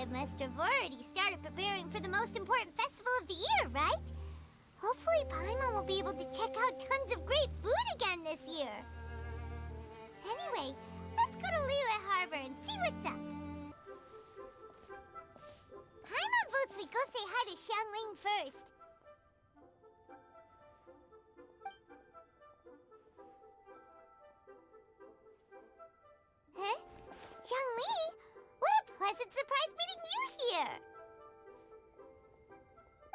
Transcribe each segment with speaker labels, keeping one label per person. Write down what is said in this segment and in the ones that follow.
Speaker 1: I must have already started preparing for the most important festival of the year, right? Hopefully Paimon will be able to check out tons of great food again this year. Anyway, let's go to Liyue Harbor and see what's up. Paimon votes we go say hi to Xiangling first. Huh? Zhongli? What a pleasant surprise meeting you here!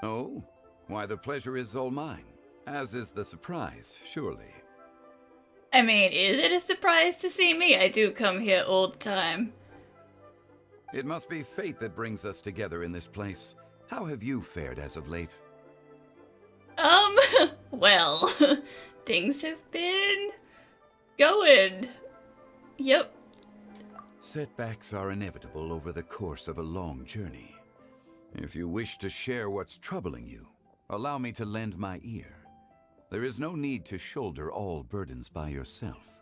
Speaker 2: Oh? Why, the pleasure is all mine. As is the surprise, surely.
Speaker 3: I mean, is it a surprise to see me? I do come here all the time.
Speaker 2: It must be fate that brings us together in this place. How have you fared as of late?
Speaker 3: Well, things have been going. Yep.
Speaker 2: Setbacks are inevitable over the course of a long journey. If you wish to share what's troubling you, allow me to lend my ear. There is no need to shoulder all burdens by yourself.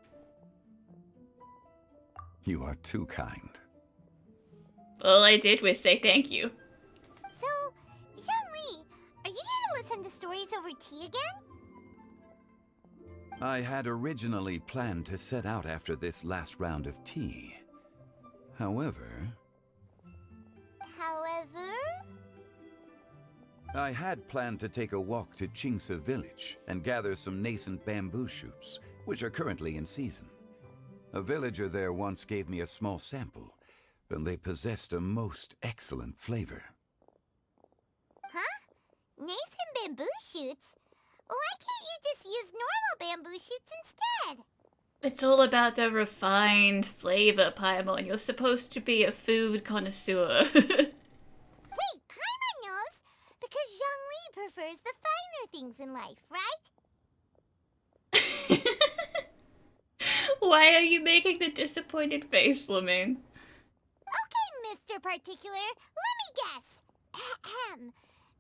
Speaker 2: You are too kind.
Speaker 3: All I did was say thank you.
Speaker 1: So, Zhongli, are you here to listen to stories over tea again?
Speaker 2: I had originally planned to set out after this last round of tea. However, I had planned to take a walk to Chimes village and gather some nascent bamboo shoots, which are currently in season. A villager there once gave me a small sample, and they possessed a most excellent flavor.
Speaker 1: Huh? Nascent bamboo shoots? Why can't you just use normal bamboo shoots instead?
Speaker 3: It's all about the refined flavor, Paimon. You're supposed to be a food connoisseur.
Speaker 1: Wait, Paimon knows! Because Zhongli prefers the finer things in life, right?
Speaker 3: Why are you making the disappointed face, Lemon?
Speaker 1: Okay, Mr. Particular, let me guess. Ahem.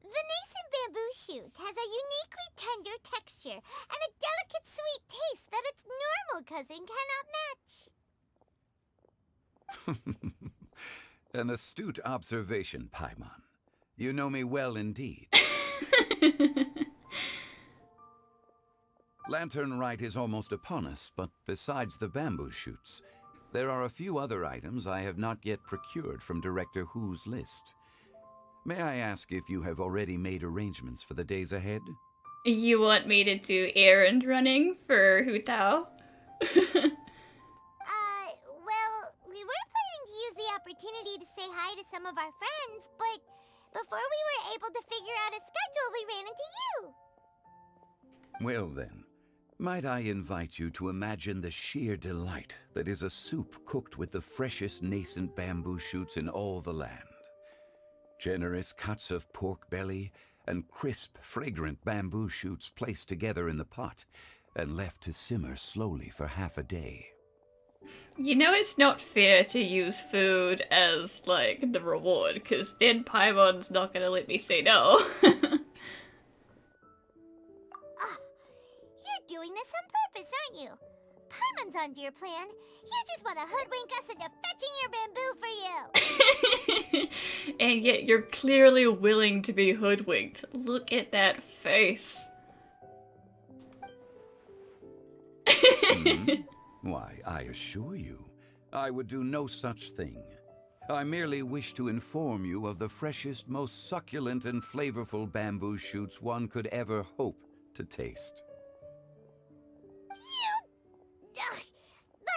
Speaker 1: The nascent bamboo shoot has a uniquely tender texture and a delicate sweet taste that its normal cousin cannot match.
Speaker 2: An astute observation, Paimon. You know me well indeed. Lantern Rite is almost upon us, but besides the bamboo shoots, there are a few other items I have not yet procured from Director Hu's list. May I ask if you have already made arrangements for the days ahead?
Speaker 3: You want me to do errand running for Hu Tao?
Speaker 1: Well, we were planning to use the opportunity to say hi to some of our friends, but before we were able to figure out a schedule, we ran into you.
Speaker 2: Well then, might I invite you to imagine the sheer delight that is a soup cooked with the freshest nascent bamboo shoots in all the land. Generous cuts of pork belly and crisp, fragrant bamboo shoots placed together in the pot and left to simmer slowly for half a day.
Speaker 3: You know it's not fair to use food as, like, the reward, because then Paimon's not gonna let me say no.
Speaker 1: You're doing this on purpose, aren't you? Paimon's onto your plan. You just want to hoodwink us into fetching your bamboo for you.
Speaker 3: And yet you're clearly willing to be hoodwinked. Look at that face.
Speaker 2: Why, I assure you, I would do no such thing. I merely wish to inform you of the freshest, most succulent and flavorful bamboo shoots one could ever hope to taste.
Speaker 1: Ugh.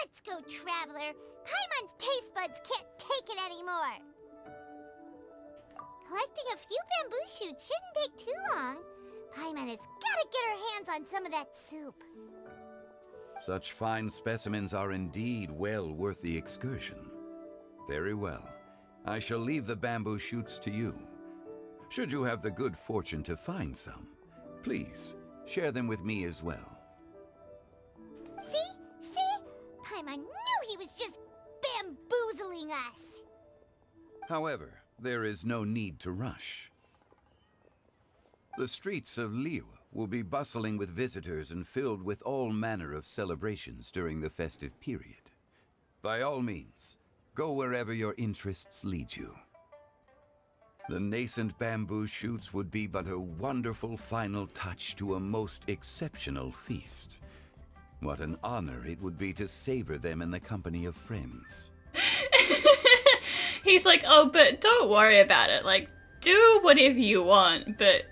Speaker 1: Let's go, Traveler. Paimon's taste buds can't take it anymore. Collecting a few bamboo shoots shouldn't take too long. Paimon has got to get her hands on some of that soup.
Speaker 2: Such fine specimens are indeed well worth the excursion. Very well. I shall leave the bamboo shoots to you. Should you have the good fortune to find some, please share them with me as well.
Speaker 1: See? Paimon knew he was just bamboozling us.
Speaker 2: However, there is no need to rush. The streets of Liyue will be bustling with visitors and filled with all manner of celebrations during the festive period. By all means, go wherever your interests lead you. The nascent bamboo shoots would be but a wonderful final touch to a most exceptional feast. What an honor it would be to savor them in the company of friends.
Speaker 3: He's like, oh, but don't worry about it. Like, do whatever you want, but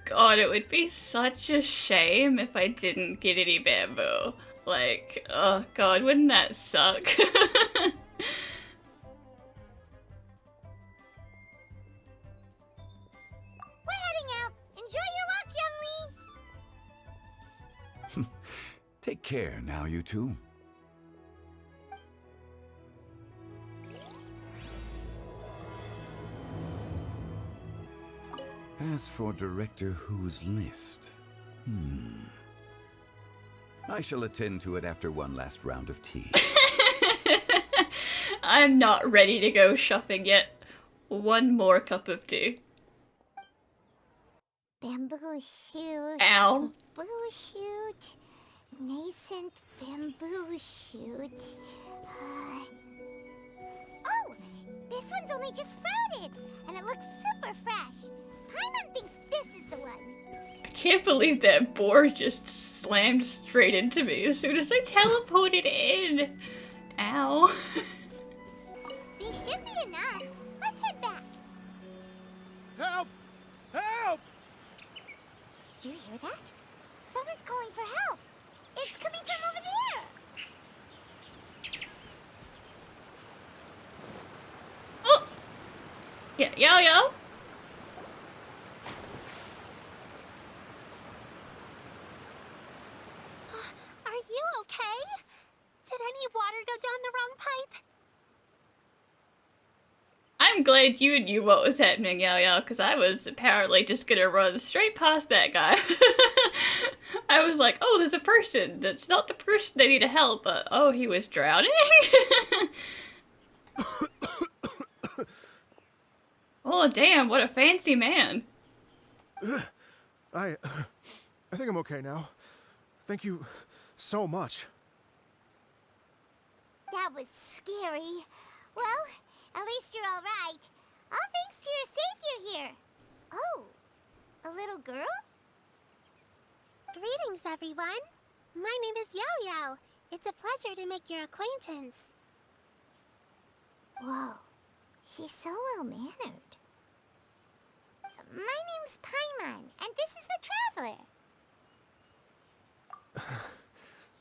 Speaker 3: God, it would be such a shame if I didn't get any bamboo. Like, oh God, wouldn't that suck?
Speaker 1: We're heading out. Enjoy your walk, Zhongli.
Speaker 2: Take care now, you two. As for Director Who's list, I shall attend to it after one last round of tea.
Speaker 3: I'm not ready to go shopping yet. One more cup of tea.
Speaker 1: Bamboo shoot.
Speaker 3: Ow.
Speaker 1: Bamboo shoot. Nascent bamboo shoot. Oh! This one's only just sprouted, and it looks super fresh. Paimon thinks this is the one.
Speaker 3: I can't believe that boar just slammed straight into me as soon as I teleported in. Ow.
Speaker 1: These should be enough. Let's head back.
Speaker 4: Help! Help!
Speaker 1: Did you hear that? Someone's calling for help. It's coming from over there.
Speaker 3: Oh! Yeah, yo.
Speaker 1: Are you okay? Did any water go down the wrong pipe?
Speaker 3: I'm glad you knew what was happening, Yao, because I was apparently just gonna run straight past that guy. I was like, oh, there's a person. That's not the person they need to help, but oh, he was drowning? Oh, damn, what a fancy man.
Speaker 4: I think I'm okay now. Thank you so much.
Speaker 1: That was scary. Well, at least you're all right. All thanks to your savior here. Oh, a little girl? Greetings, everyone. My name is Yao. It's a pleasure to make your acquaintance. Whoa, she's so well-mannered. My name's Paimon, and this is the Traveler.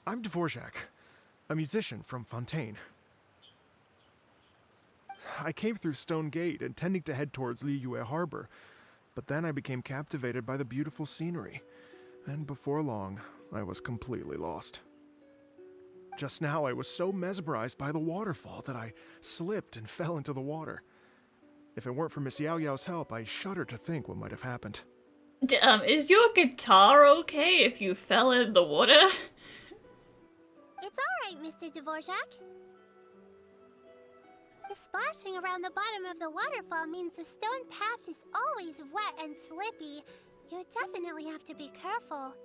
Speaker 4: I'm Dvorak, a musician from Fontaine. I came through Stone Gate, intending to head towards Liyue Harbor, but then I became captivated by the beautiful scenery, and before long, I was completely lost. Just now, I was so mesmerized by the waterfall that I slipped and fell into the water. If it weren't for Miss Yao Yao's help, I shudder to think what might have happened.
Speaker 3: Is your guitar okay if you fell in the water?
Speaker 1: It's all right, Mr. Dvorak. The splashing around the bottom of the waterfall means the stone path is always wet and slippy. You definitely have to be careful.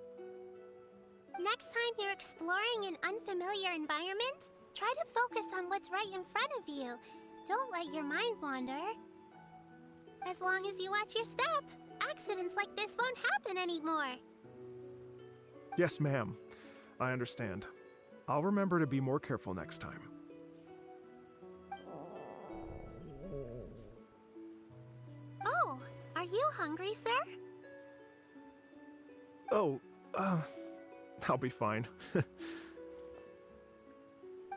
Speaker 1: Next time you're exploring an unfamiliar environment, try to focus on what's right in front of you. Don't let your mind wander. As long as you watch your step, accidents like this won't happen anymore.
Speaker 4: Yes, ma'am. I understand. I'll remember to be more careful next time.
Speaker 1: Oh, are you hungry, sir?
Speaker 4: Oh, I'll be fine.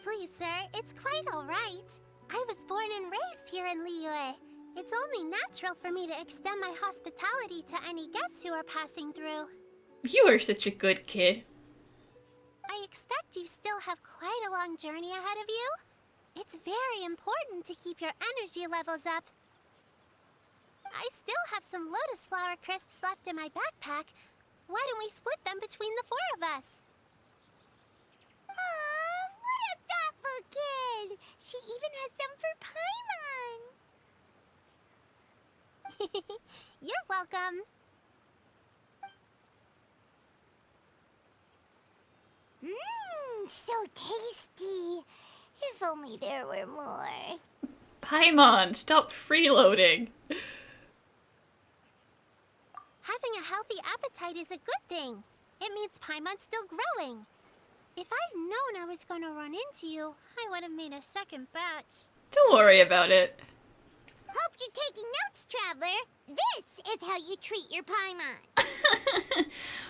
Speaker 1: Please, sir, it's quite all right. I was born and raised here in Liyue. It's only natural for me to extend my hospitality to any guests who are passing through.
Speaker 3: You are such a good kid.
Speaker 1: I expect you still have quite a long journey ahead of you. It's very important to keep your energy levels up. I still have some lotus flower crisps left in my backpack. Why don't we split them between the four of us? Aw, what a thoughtful kid! She even has some for Paimon! You're welcome. Mmm, so tasty. If only there were more.
Speaker 3: Paimon, stop freeloading.
Speaker 1: a healthy appetite is a good thing. It means Paimon's still growing. If I'd known I was gonna run into you, I would have made a second batch.
Speaker 3: Don't worry about it.
Speaker 1: Hope you're taking notes, Traveler. This is how you treat your Paimon.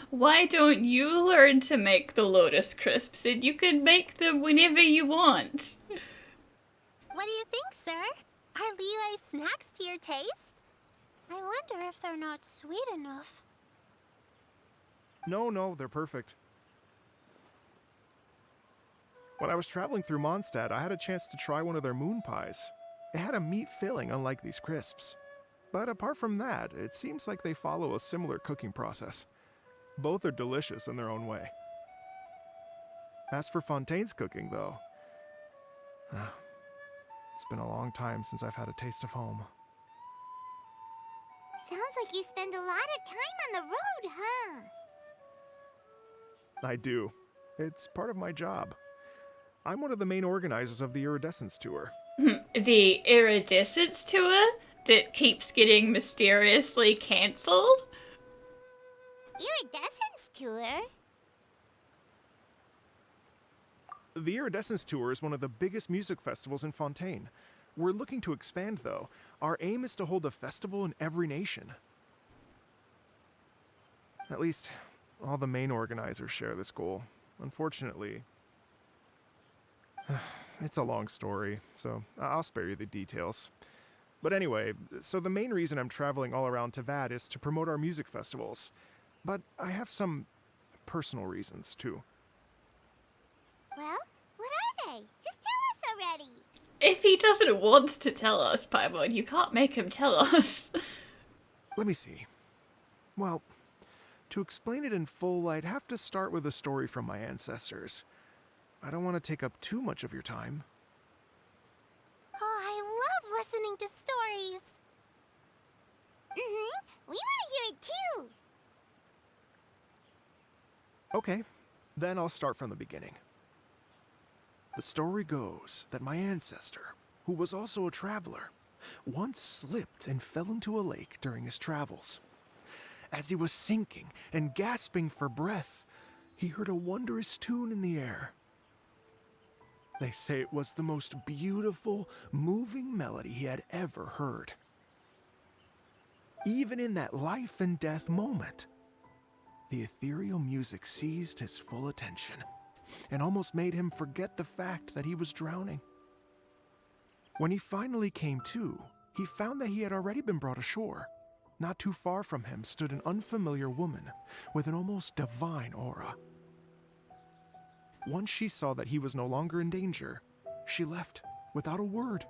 Speaker 3: Why don't you learn to make the Lotus Crisps and you can make them whenever you want?
Speaker 1: What do you think, sir? Are Liyue snacks to your taste? I wonder if they're not sweet enough.
Speaker 4: No, they're perfect. When I was traveling through Mondstadt, I had a chance to try one of their moon pies. It had a meat filling, unlike these crisps. But apart from that, it seems like they follow a similar cooking process. Both are delicious in their own way. As for Fontaine's cooking, though, it's been a long time since I've had a taste of home.
Speaker 1: Sounds like you spend a lot of time on the road, huh?
Speaker 4: I do. It's part of my job. I'm one of the main organizers of the Iridescence Tour.
Speaker 3: The Iridescence Tour that keeps getting mysteriously cancelled?
Speaker 1: Iridescence Tour?
Speaker 4: The Iridescence Tour is one of the biggest music festivals in Fontaine. We're looking to expand, though. Our aim is to hold a festival in every nation. At least, all the main organizers share this goal. Unfortunately, it's a long story, so I'll spare you the details. But anyway, so the main reason I'm traveling all around Tavad is to promote our music festivals. But I have some personal reasons, too.
Speaker 1: Well, what are they? Just tell us already.
Speaker 3: If he doesn't want to tell us, Paimon, you can't make him tell us.
Speaker 4: Let me see. Well, to explain it in full, I'd have to start with a story from my ancestors. I don't want to take up too much of your time.
Speaker 1: Oh, I love listening to stories. We want to hear it too.
Speaker 4: Okay, then I'll start from the beginning. The story goes that my ancestor, who was also a traveler, once slipped and fell into a lake during his travels. As he was sinking and gasping for breath, he heard a wondrous tune in the air. They say it was the most beautiful, moving melody he had ever heard. Even in that life and death moment, the ethereal music seized his full attention and almost made him forget the fact that he was drowning. When he finally came to, he found that he had already been brought ashore. Not too far from him stood an unfamiliar woman with an almost divine aura. Once she saw that he was no longer in danger, she left without a word.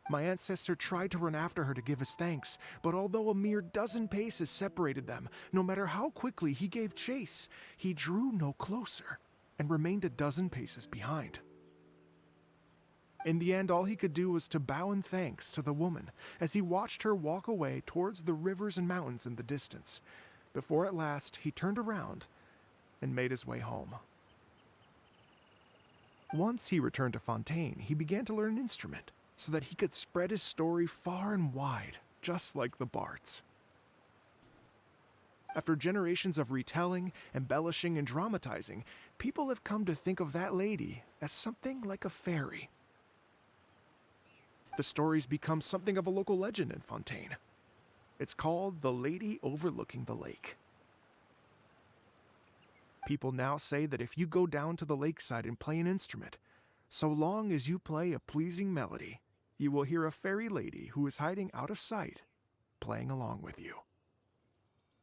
Speaker 4: My ancestor tried to run after her to give his thanks, but although a mere dozen paces separated them, no matter how quickly he gave chase, he drew no closer and remained a dozen paces behind. In the end, all he could do was to bow in thanks to the woman as he watched her walk away towards the rivers and mountains in the distance, before at last he turned around and made his way home. Once he returned to Fontaine, he began to learn an instrument so that he could spread his story far and wide, just like the bards. After generations of retelling, embellishing, and dramatizing, people have come to think of that lady as something like a fairy. The story's become something of a local legend in Fontaine. It's called the Lady Overlooking the Lake. People now say that if you go down to the lakeside and play an instrument, so long as you play a pleasing melody, you will hear a fairy lady who is hiding out of sight, playing along with you.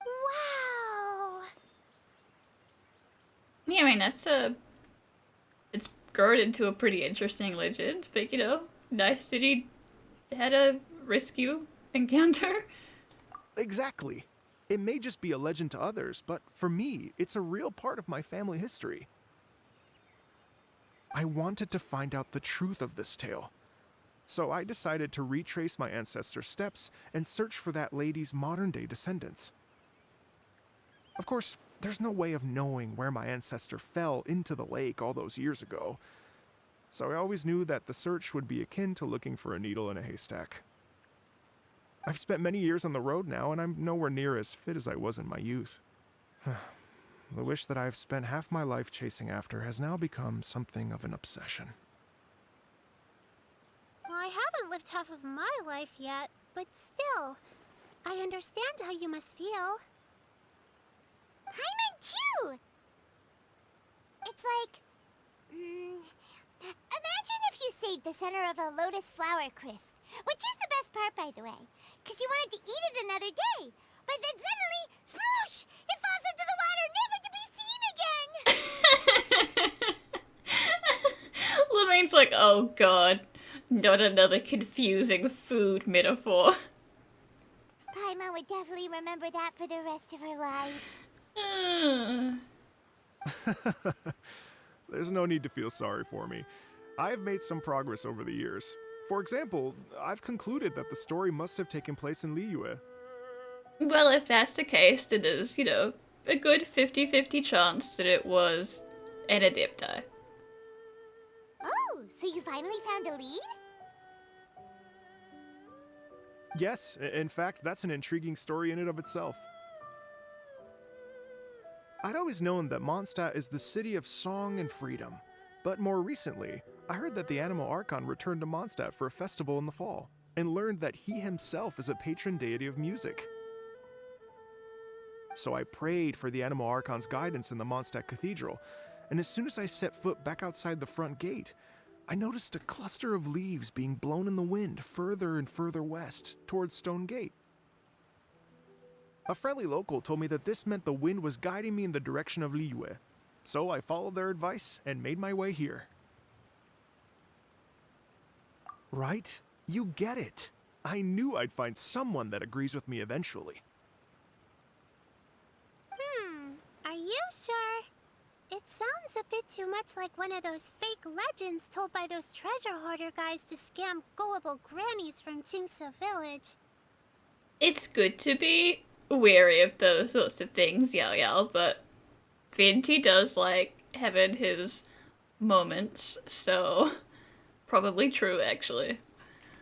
Speaker 1: Wow!
Speaker 3: Yeah, I mean, it's grown into a pretty interesting legend, but you know, nice that he had a rescue encounter.
Speaker 4: Exactly. It may just be a legend to others, but for me, it's a real part of my family history. I wanted to find out the truth of this tale, so I decided to retrace my ancestors' steps and search for that lady's modern-day descendants. Of course, there's no way of knowing where my ancestor fell into the lake all those years ago, so I always knew that the search would be akin to looking for a needle in a haystack. I've spent many years on the road now, and I'm nowhere near as fit as I was in my youth. The wish that I've spent half my life chasing after has now become something of an obsession.
Speaker 1: Well, I haven't lived half of my life yet, but still, I understand how you must feel. Paimon too! It's like... imagine if you saved the center of a lotus flower crisp, which is the best part, by the way, because you wanted to eat it another day. But then suddenly, sploosh! It falls into the water, never to be seen again!
Speaker 3: Lemming's like, oh god, not another confusing food metaphor.
Speaker 1: Paimon would definitely remember that for the rest of her life.
Speaker 4: There's no need to feel sorry for me. I've made some progress over the years. For example, I've concluded that the story must have taken place in Liyue.
Speaker 3: Well, if that's the case, then there's, a good 50-50 chance that it was an Adepti.
Speaker 1: Oh, so you finally found a lead?
Speaker 4: Yes, in fact, that's an intriguing story in and of itself. I'd always known that Mondstadt is the city of song and freedom, but more recently, I heard that the Animal Archon returned to Mondstadt for a festival in the fall, and learned that he himself is a patron deity of music. So I prayed for the Animal Archon's guidance in the Mondstadt Cathedral, and as soon as I set foot back outside the front gate, I noticed a cluster of leaves being blown in the wind further and further west, towards Stone Gate. A friendly local told me that this meant the wind was guiding me in the direction of Liyue, so I followed their advice and made my way here. Right? You get it. I knew I'd find someone that agrees with me eventually.
Speaker 1: Are you sure? It sounds a bit too much like one of those fake legends told by those treasure hoarder guys to scam gullible grannies from Jingsa Village.
Speaker 3: It's good to be wary of those sorts of things, Yao, but Vinti does like having his moments, so probably true, actually.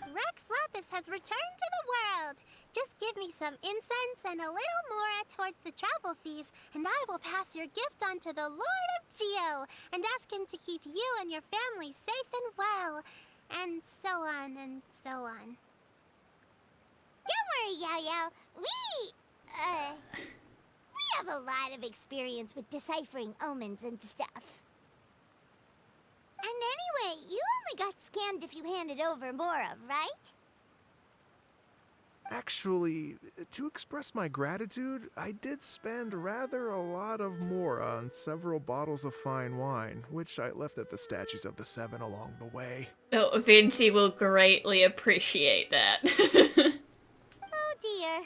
Speaker 1: Rex Lapis has returned to the world! Just give me some incense and a little more towards the travel fees, and I will pass your gift on to the Lord of Geo, and ask him to keep you and your family safe and well, and so on and so on. Don't worry, Yao. We have a lot of experience with deciphering omens and stuff. And anyway, you only got scammed if you handed over more of, right?
Speaker 4: Actually, to express my gratitude, I did spend rather a lot of more on several bottles of fine wine, which I left at the statues of the Seven along the way.
Speaker 3: Oh, Vinti will greatly appreciate that.
Speaker 1: Oh dear.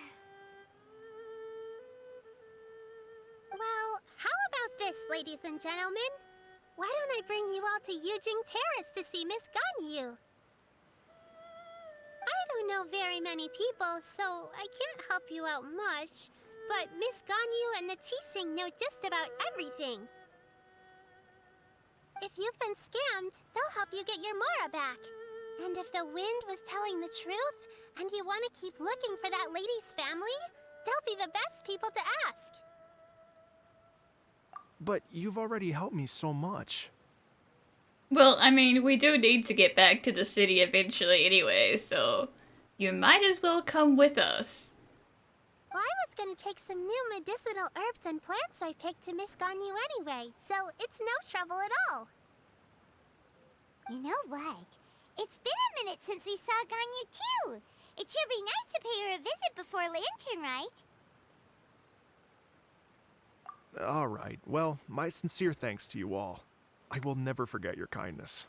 Speaker 1: Well, how about this, ladies and gentlemen? Why don't I bring you all to Yujing Terrace to see Miss Ganyu? I don't know very many people, so I can't help you out much. But Miss Ganyu and the Qixing know just about everything. If you've been scammed, they'll help you get your Mora back. And if the wind was telling the truth, and you want to keep looking for that lady's family, they'll be the best people to ask.
Speaker 4: But you've already helped me so much.
Speaker 3: Well, I mean, we do need to get back to the city eventually anyway, so you might as well come with us.
Speaker 1: Well, I was gonna take some new medicinal herbs and plants I picked to Miss Ganyu anyway, so it's no trouble at all. You know what? It's been a minute since we saw Ganyu too. It should be nice to pay her a visit before Lantern, right?
Speaker 4: All right, well, my sincere thanks to you all. I will never forget your kindness.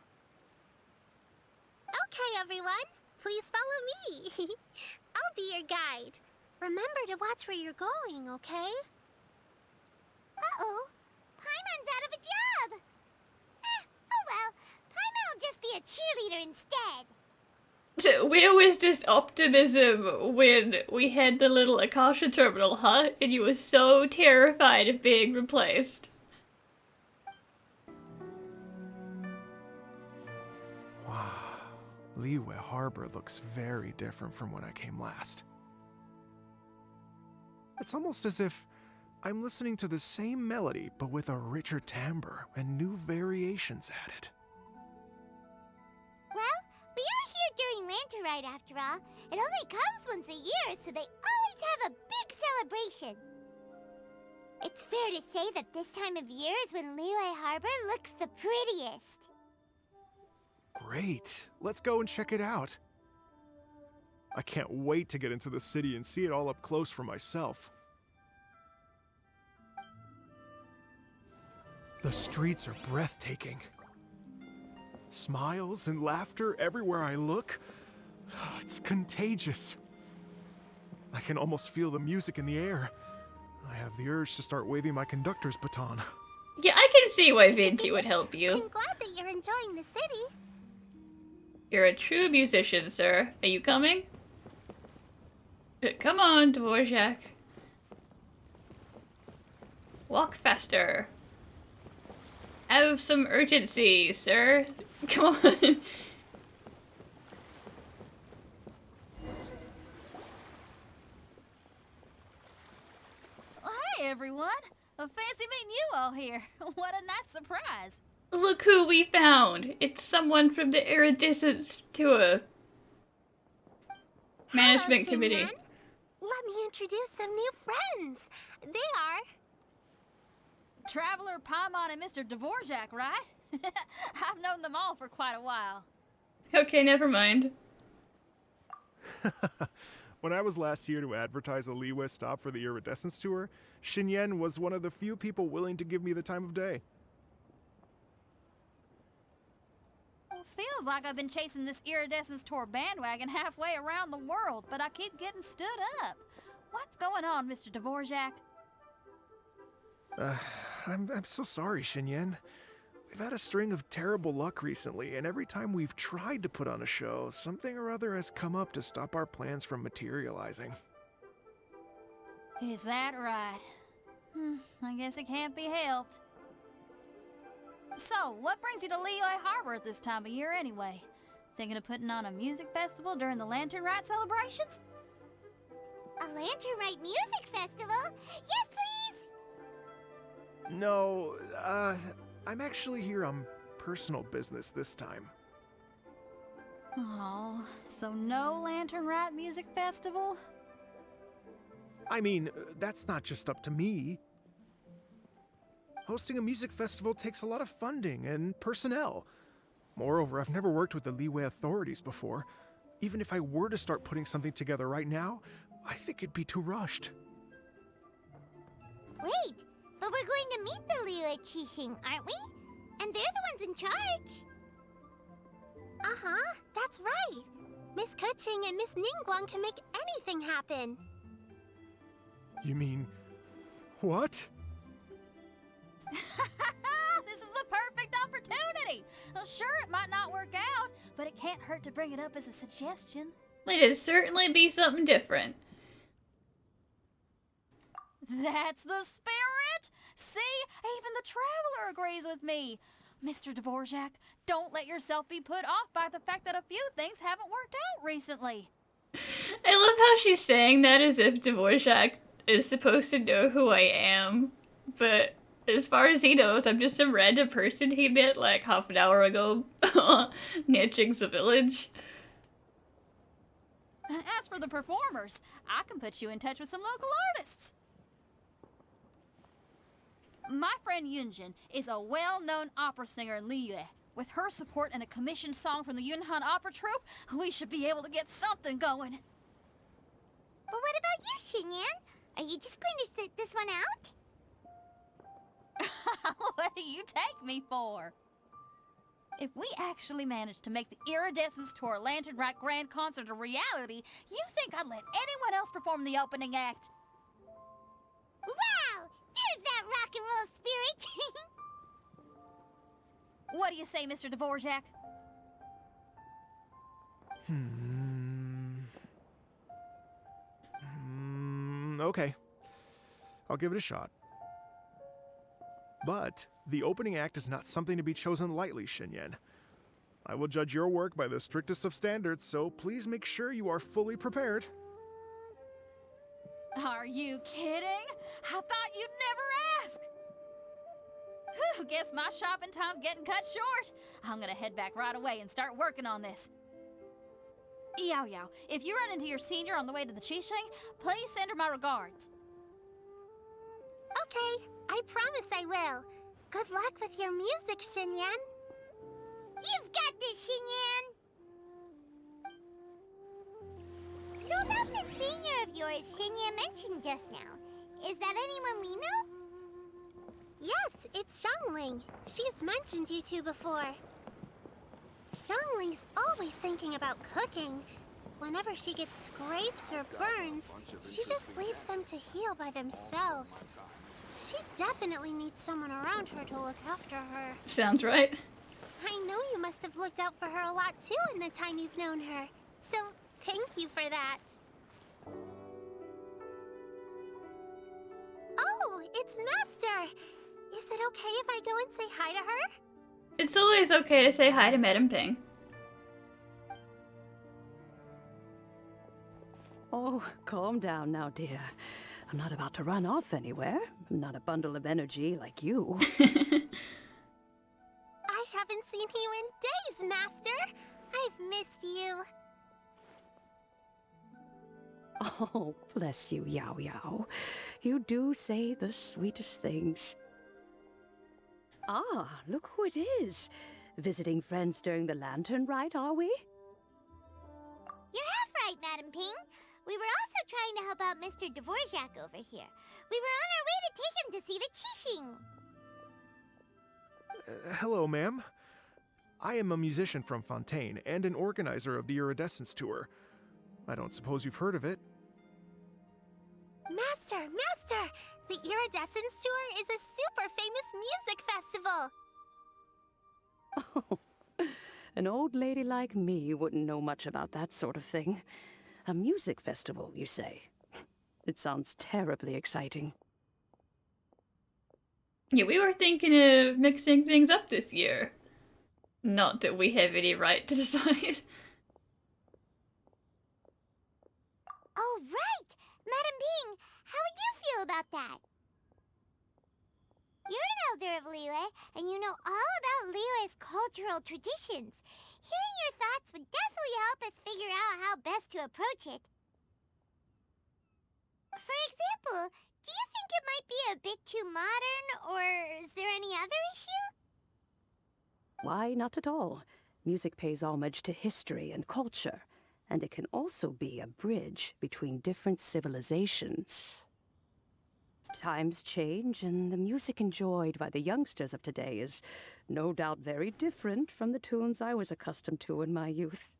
Speaker 1: Okay, everyone. Please follow me. I'll be your guide. Remember to watch where you're going, okay? Uh-oh. Paimon's out of a job. Oh well. Paimon will just be a cheerleader instead.
Speaker 3: So where was this optimism when we had the little Akasha terminal, huh? And you were so terrified of being replaced.
Speaker 4: Wow, Liyue Harbor looks very different from when I came last. It's almost as if I'm listening to the same melody, but with a richer timbre and new variations added.
Speaker 1: Well, we are here during Lantern Rite after all. It only comes once a year, so they always have a big celebration. It's fair to say that this time of year is when Liyue Harbor looks the prettiest.
Speaker 4: Great. Let's go and check it out. I can't wait to get into the city and see it all up close for myself. The streets are breathtaking. Smiles and laughter everywhere I look. It's contagious. I can almost feel the music in the air. I have the urge to start waving my conductor's baton.
Speaker 3: Yeah, I can see why Vinci would help
Speaker 1: I'm
Speaker 3: you.
Speaker 1: glad that you're enjoying the city.
Speaker 3: You're a true musician, sir. Are you coming? Come on, Dvorak. Walk faster. Have some urgency, sir. Come on.
Speaker 5: Hey everyone! Fancy meeting you all here. What a nice surprise.
Speaker 3: Look who we found. It's someone from the Iridescence Tour Management
Speaker 1: Hello,
Speaker 3: Committee.
Speaker 1: Shinyan. Let me introduce some new friends. They are...
Speaker 5: Traveler, Paimon, and Mr. Dvorak, right? I've known them all for quite a while.
Speaker 3: Okay, never mind.
Speaker 4: When I was last here to advertise a Liyue stop for the Iridescence Tour, Shinyan was one of the few people willing to give me the time of day.
Speaker 5: Well, feels like I've been chasing this Iridescence Tour bandwagon halfway around the world, but I keep getting stood up. What's going on, Mr. Dvorak?
Speaker 4: I'm so sorry, Shinyan. We've had a string of terrible luck recently, and every time we've tried to put on a show, something or other has come up to stop our plans from materializing.
Speaker 5: Is that right? I guess it can't be helped. So, what brings you to Liyue Harbor at this time of year anyway? Thinking of putting on a music festival during the Lantern Rite celebrations?
Speaker 1: A Lantern Rite music festival? Yes, please!
Speaker 4: No, I'm actually here on personal business this time.
Speaker 5: Oh, so no Lantern Rite music festival?
Speaker 4: I mean, that's not just up to me. Hosting a music festival takes a lot of funding and personnel. Moreover, I've never worked with the Liyue authorities before. Even if I were to start putting something together right now, I think it'd be too rushed.
Speaker 1: Wait, but we're going to meet the Liyue Qixing, aren't we? And they're the ones in charge. Uh-huh, that's right. Miss Keqing and Miss Ningguang can make anything happen.
Speaker 4: You mean... what?
Speaker 5: This is the perfect opportunity! Well, sure, it might not work out, but it can't hurt to bring it up as a suggestion.
Speaker 3: It'd certainly be something different.
Speaker 5: That's the spirit! See? Even the Traveler agrees with me. Mr. Dvorak, don't let yourself be put off by the fact that a few things haven't worked out recently.
Speaker 3: I love how she's saying that as if Dvorak is supposed to know who I am. But as far as he knows, I'm just some random person he met like half an hour ago near Jing's village.
Speaker 5: As for the performers, I can put you in touch with some local artists. My friend Yunjin is a well-known opera singer in Liyue. With her support and a commissioned song from the Yunhan Opera Troupe, we should be able to get something going.
Speaker 1: But what about you, Shinyan? Are you just going to sit this one out?
Speaker 5: What do you take me for? If we actually manage to make the Iridescence Tour Lantern Rite Grand Concert a reality, you think I'd let anyone else perform the opening act?
Speaker 1: Wow! There's that rock and roll spirit!
Speaker 5: What do you say, Mr. Dvorak?
Speaker 4: Okay. I'll give it a shot. But the opening act is not something to be chosen lightly, Shinyan. I will judge your work by the strictest of standards, so please make sure you are fully prepared.
Speaker 5: Are you kidding? I thought you'd never ask. Whew, guess my shopping time's getting cut short. I'm gonna head back right away and start working on this. Yao Yao, if you run into your senior on the way to the Qixing, please send her my regards.
Speaker 1: Okay, I promise I will. Good luck with your music, Xinyan. You've got this, Xinyan! So about the senior of yours Xinyan mentioned just now, is that anyone we know? Yes, it's Zhongli. She's mentioned you two before. Zhongli's always thinking about cooking. Whenever she gets scrapes or burns, she just leaves them to heal by themselves. She definitely needs someone around her to look after her.
Speaker 3: Sounds right.
Speaker 1: I know you must have looked out for her a lot too in the time you've known her. So, thank you for that. Oh, it's Master! Is it okay if I go and say hi to her?
Speaker 3: It's always okay to say hi to Madam Ping.
Speaker 6: Oh, calm down now, dear. I'm not about to run off anywhere. I'm not a bundle of energy like you.
Speaker 1: I haven't seen you in days, Master! I've missed you.
Speaker 6: Oh, bless you, Yao Yao. You do say the sweetest things. Ah, look who it is. Visiting friends during the lantern rite, are we?
Speaker 1: You're half right, Madam Ping. We were also trying to help out Mr. Dvorak over here. We were on our way to take him to see the Qixing.
Speaker 4: Hello, ma'am. I am a musician from Fontaine and an organizer of the Iridescence Tour. I don't suppose you've heard of it.
Speaker 1: Master! The Iridescence Tour is a super famous music festival!
Speaker 6: Oh, an old lady like me wouldn't know much about that sort of thing. A music festival, you say? It sounds terribly exciting.
Speaker 3: Yeah, we were thinking of mixing things up this year. Not that we have any right to decide.
Speaker 1: Oh, right! Madam Ping, how would you feel about that? You're an elder of Liyue, and you know all about Liyue's cultural traditions. Hearing your thoughts would definitely help us figure out how best to approach it. For example, do you think it might be a bit too modern, or is there any other issue?
Speaker 6: Why, not at all. Music pays homage to history and culture, and it can also be a bridge between different civilizations. Times change, and the music enjoyed by the youngsters of today is no doubt very different from the tunes I was accustomed to in my youth.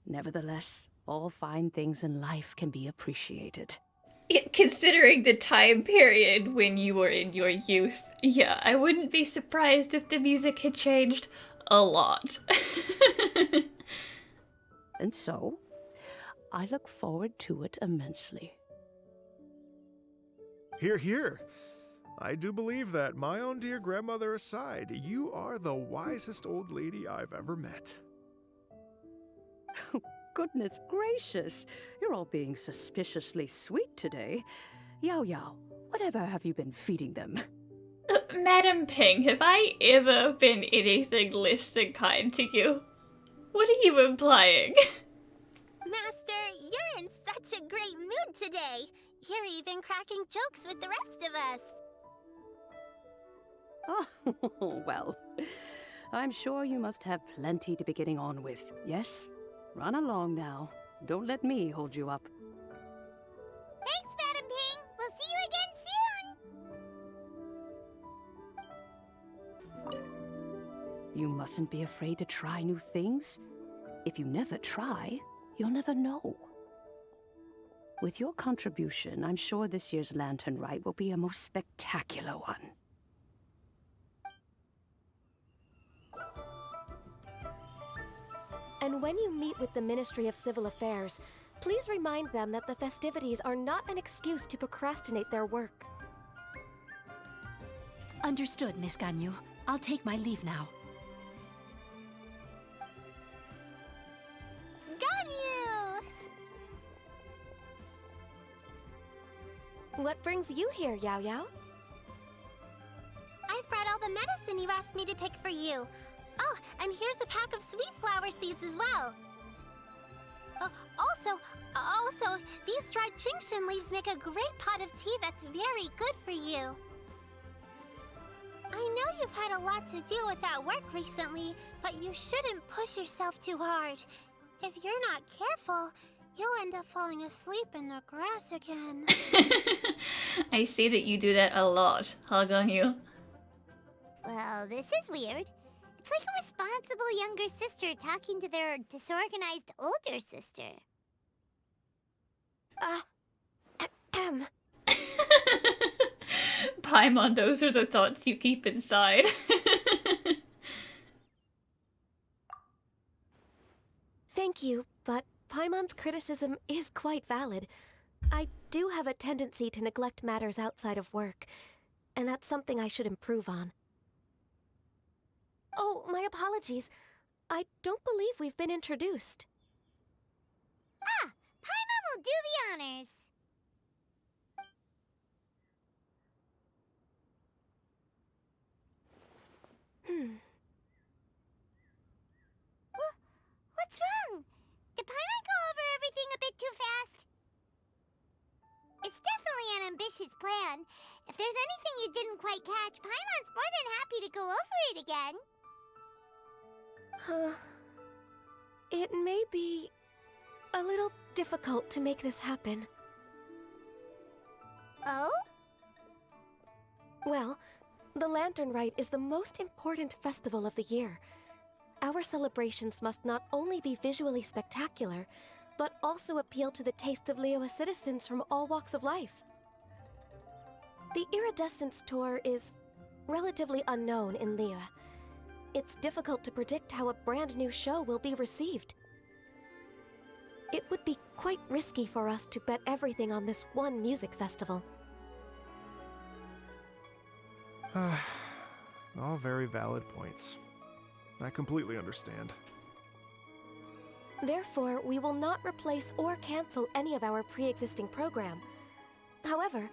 Speaker 6: Nevertheless, all fine things in life can be appreciated.
Speaker 3: Considering the time period when you were in your youth, yeah, I wouldn't be surprised if the music had changed a lot.
Speaker 6: And so, I look forward to it immensely.
Speaker 4: Hear, hear. I do believe that, my own dear grandmother aside, you are the wisest old lady I've ever met.
Speaker 6: Goodness gracious, you're all being suspiciously sweet today. Yao Yao, whatever have you been feeding them?
Speaker 3: Madam Ping, have I ever been anything less than kind to you? What are you implying?
Speaker 1: Master, you're in such a great mood today. You're even cracking jokes with the rest of us.
Speaker 6: Oh, well, I'm sure you must have plenty to be getting on with, yes? Run along now. Don't let me hold you up.
Speaker 1: Thanks, Madam Ping. We'll see you again soon.
Speaker 6: You mustn't be afraid to try new things. If you never try, you'll never know. With your contribution, I'm sure this year's Lantern Rite will be a most spectacular one.
Speaker 7: And when you meet with the Ministry of Civil Affairs, please remind them that the festivities are not an excuse to procrastinate their work.
Speaker 8: Understood, Miss Ganyu. I'll take my leave now.
Speaker 1: Ganyu!
Speaker 7: What brings you here, Yao Yao?
Speaker 1: I've brought all the medicine you asked me to pick for you. Oh, and here's a pack of sweet flower seeds as well. Also, these dried Genshin leaves make a great pot of tea that's very good for you. I know you've had a lot to deal with at work recently, but you shouldn't push yourself too hard. If you're not careful, you'll end up falling asleep in the grass again.
Speaker 3: I see that you do that a lot. Hug on you.
Speaker 1: Well, this is weird. It's like a responsible younger sister talking to their disorganized older sister.
Speaker 3: Paimon, those are the thoughts you keep inside.
Speaker 7: Thank you, but Paimon's criticism is quite valid. I do have a tendency to neglect matters outside of work, and that's something I should improve on. Oh, my apologies. I don't believe we've been introduced.
Speaker 1: Ah, Paimon will do the honors. What's wrong? Did Paimon go over everything a bit too fast? It's definitely an ambitious plan. If there's anything you didn't quite catch, Paimon's more than happy to go over it again.
Speaker 7: It may be a little difficult to make this happen.
Speaker 1: Oh?
Speaker 7: Well, the Lantern Rite is the most important festival of the year. Our celebrations must not only be visually spectacular, but also appeal to the tastes of Liyue citizens from all walks of life. The Iridescence Tour is relatively unknown in Liyue. It's difficult to predict how a brand new show will be received. It would be quite risky for us to bet everything on this one music festival.
Speaker 4: All very valid points. I completely understand.
Speaker 7: Therefore, we will not replace or cancel any of our pre-existing program. However,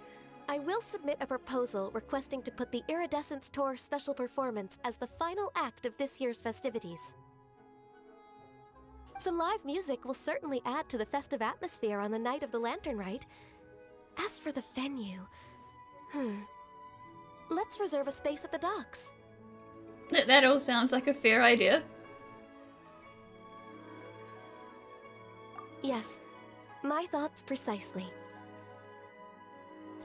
Speaker 7: I will submit a proposal requesting to put the Iridescence Tour special performance as the final act of this year's festivities. Some live music will certainly add to the festive atmosphere on the night of the Lantern Rite. As for the venue, let's reserve a space at the docks.
Speaker 3: That all sounds like a fair idea.
Speaker 7: Yes, my thoughts precisely.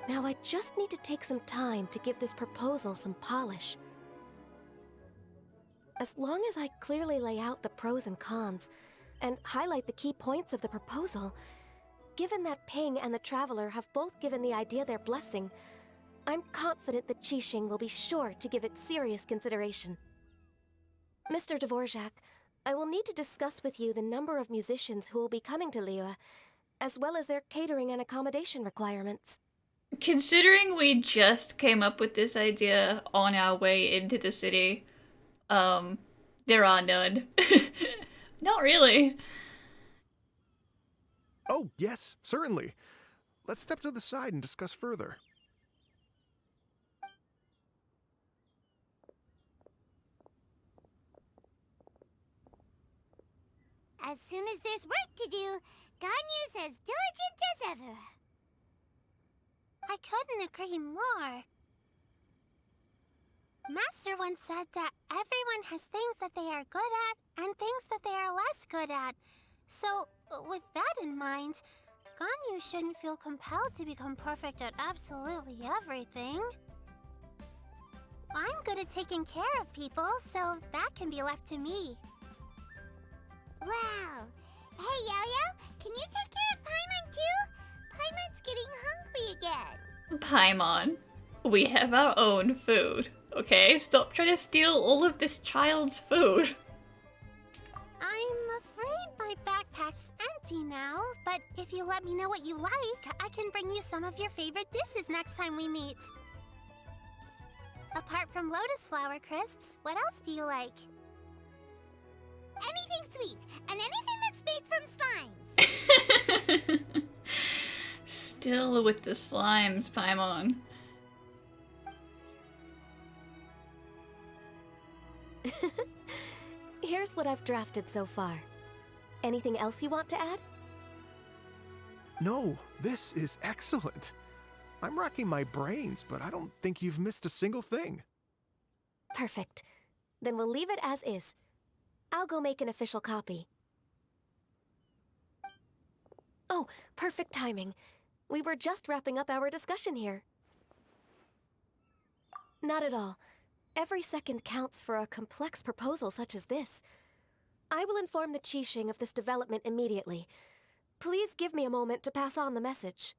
Speaker 7: Now I just need to take some time to give this proposal some polish. As long as I clearly lay out the pros and cons, and highlight the key points of the proposal, given that Ping and the Traveler have both given the idea their blessing, I'm confident that Qixing will be sure to give it serious consideration. Mr. Dvorak, I will need to discuss with you the number of musicians who will be coming to Liyue, as well as their catering and accommodation requirements.
Speaker 3: Considering we just came up with this idea on our way into the city, there are none. Not really.
Speaker 4: Oh, yes, certainly. Let's step to the side and discuss further.
Speaker 1: As soon as there's work to do, Ganyu's as diligent as ever. I couldn't agree more. Master once said that everyone has things that they are good at and things that they are less good at. So, with that in mind, Ganyu shouldn't feel compelled to become perfect at absolutely everything. I'm good at taking care of people, so that can be left to me. Wow! Hey, Yo-Yo, can you take care of Paimon too? Paimon's getting hungry again.
Speaker 3: Paimon, we have our own food, okay? Stop trying to steal all of this child's food.
Speaker 1: I'm afraid my backpack's empty now, but if you let me know what you like, I can bring you some of your favorite dishes next time we meet. Apart from lotus flower crisps, what else do you like? Anything sweet, and anything that's made from slimes.
Speaker 3: Still with the slimes, Paimon.
Speaker 7: Here's what I've drafted so far. Anything else you want to add?
Speaker 4: No, this is excellent. I'm racking my brains, but I don't think you've missed a single thing.
Speaker 7: Perfect. Then we'll leave it as is. I'll go make an official copy. Oh, perfect timing. We were just wrapping up our discussion here. Not at all. Every second counts for a complex proposal such as this. I will inform the Qixing of this development immediately. Please give me a moment to pass on the message.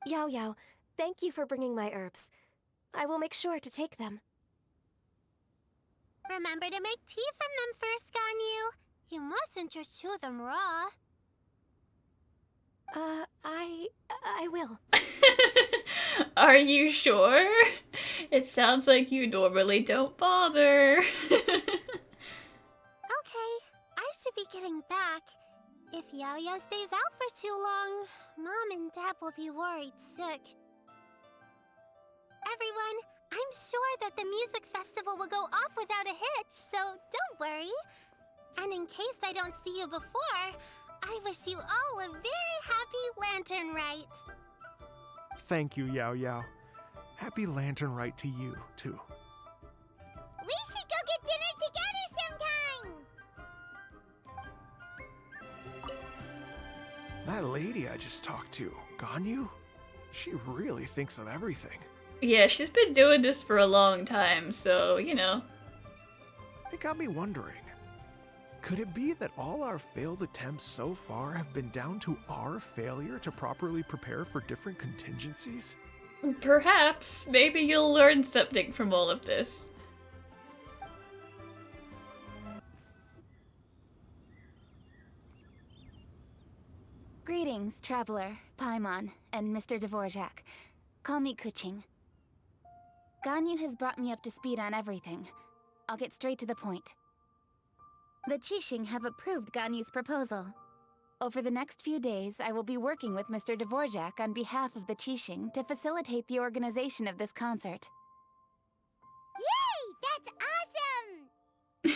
Speaker 7: Yao Yao, thank you for bringing my herbs. I will make sure to take them.
Speaker 1: Remember to make tea from them first, Ganyu. You mustn't just chew them raw.
Speaker 7: I will.
Speaker 3: Are you sure? It sounds like you normally don't bother.
Speaker 1: Okay, I should be getting back. If Yao Yao stays out for too long, Mom and Dad will be worried sick. Everyone, I'm sure that the music festival will go off without a hitch, so don't worry. And in case I don't see you before, I wish you all a very happy Lantern Rite.
Speaker 4: Thank you, Yao Yao. Happy Lantern Rite to you, too.
Speaker 1: We should go get dinner together sometime!
Speaker 4: That lady I just talked to, Ganyu, she really thinks of everything.
Speaker 3: Yeah, she's been doing this for a long time, so, you know.
Speaker 4: It got me wondering, could it be that all our failed attempts so far have been down to our failure to properly prepare for different contingencies?
Speaker 3: Perhaps. Maybe you'll learn something from all of this.
Speaker 9: Greetings, Traveler, Paimon, and Mr. Dvorak. Call me Kuching. Ganyu has brought me up to speed on everything. I'll get straight to the point. The Qixing have approved Ganyu's proposal. Over the next few days, I will be working with Mr. Dvorak on behalf of the Qixing to facilitate the organization of this concert.
Speaker 1: Yay! That's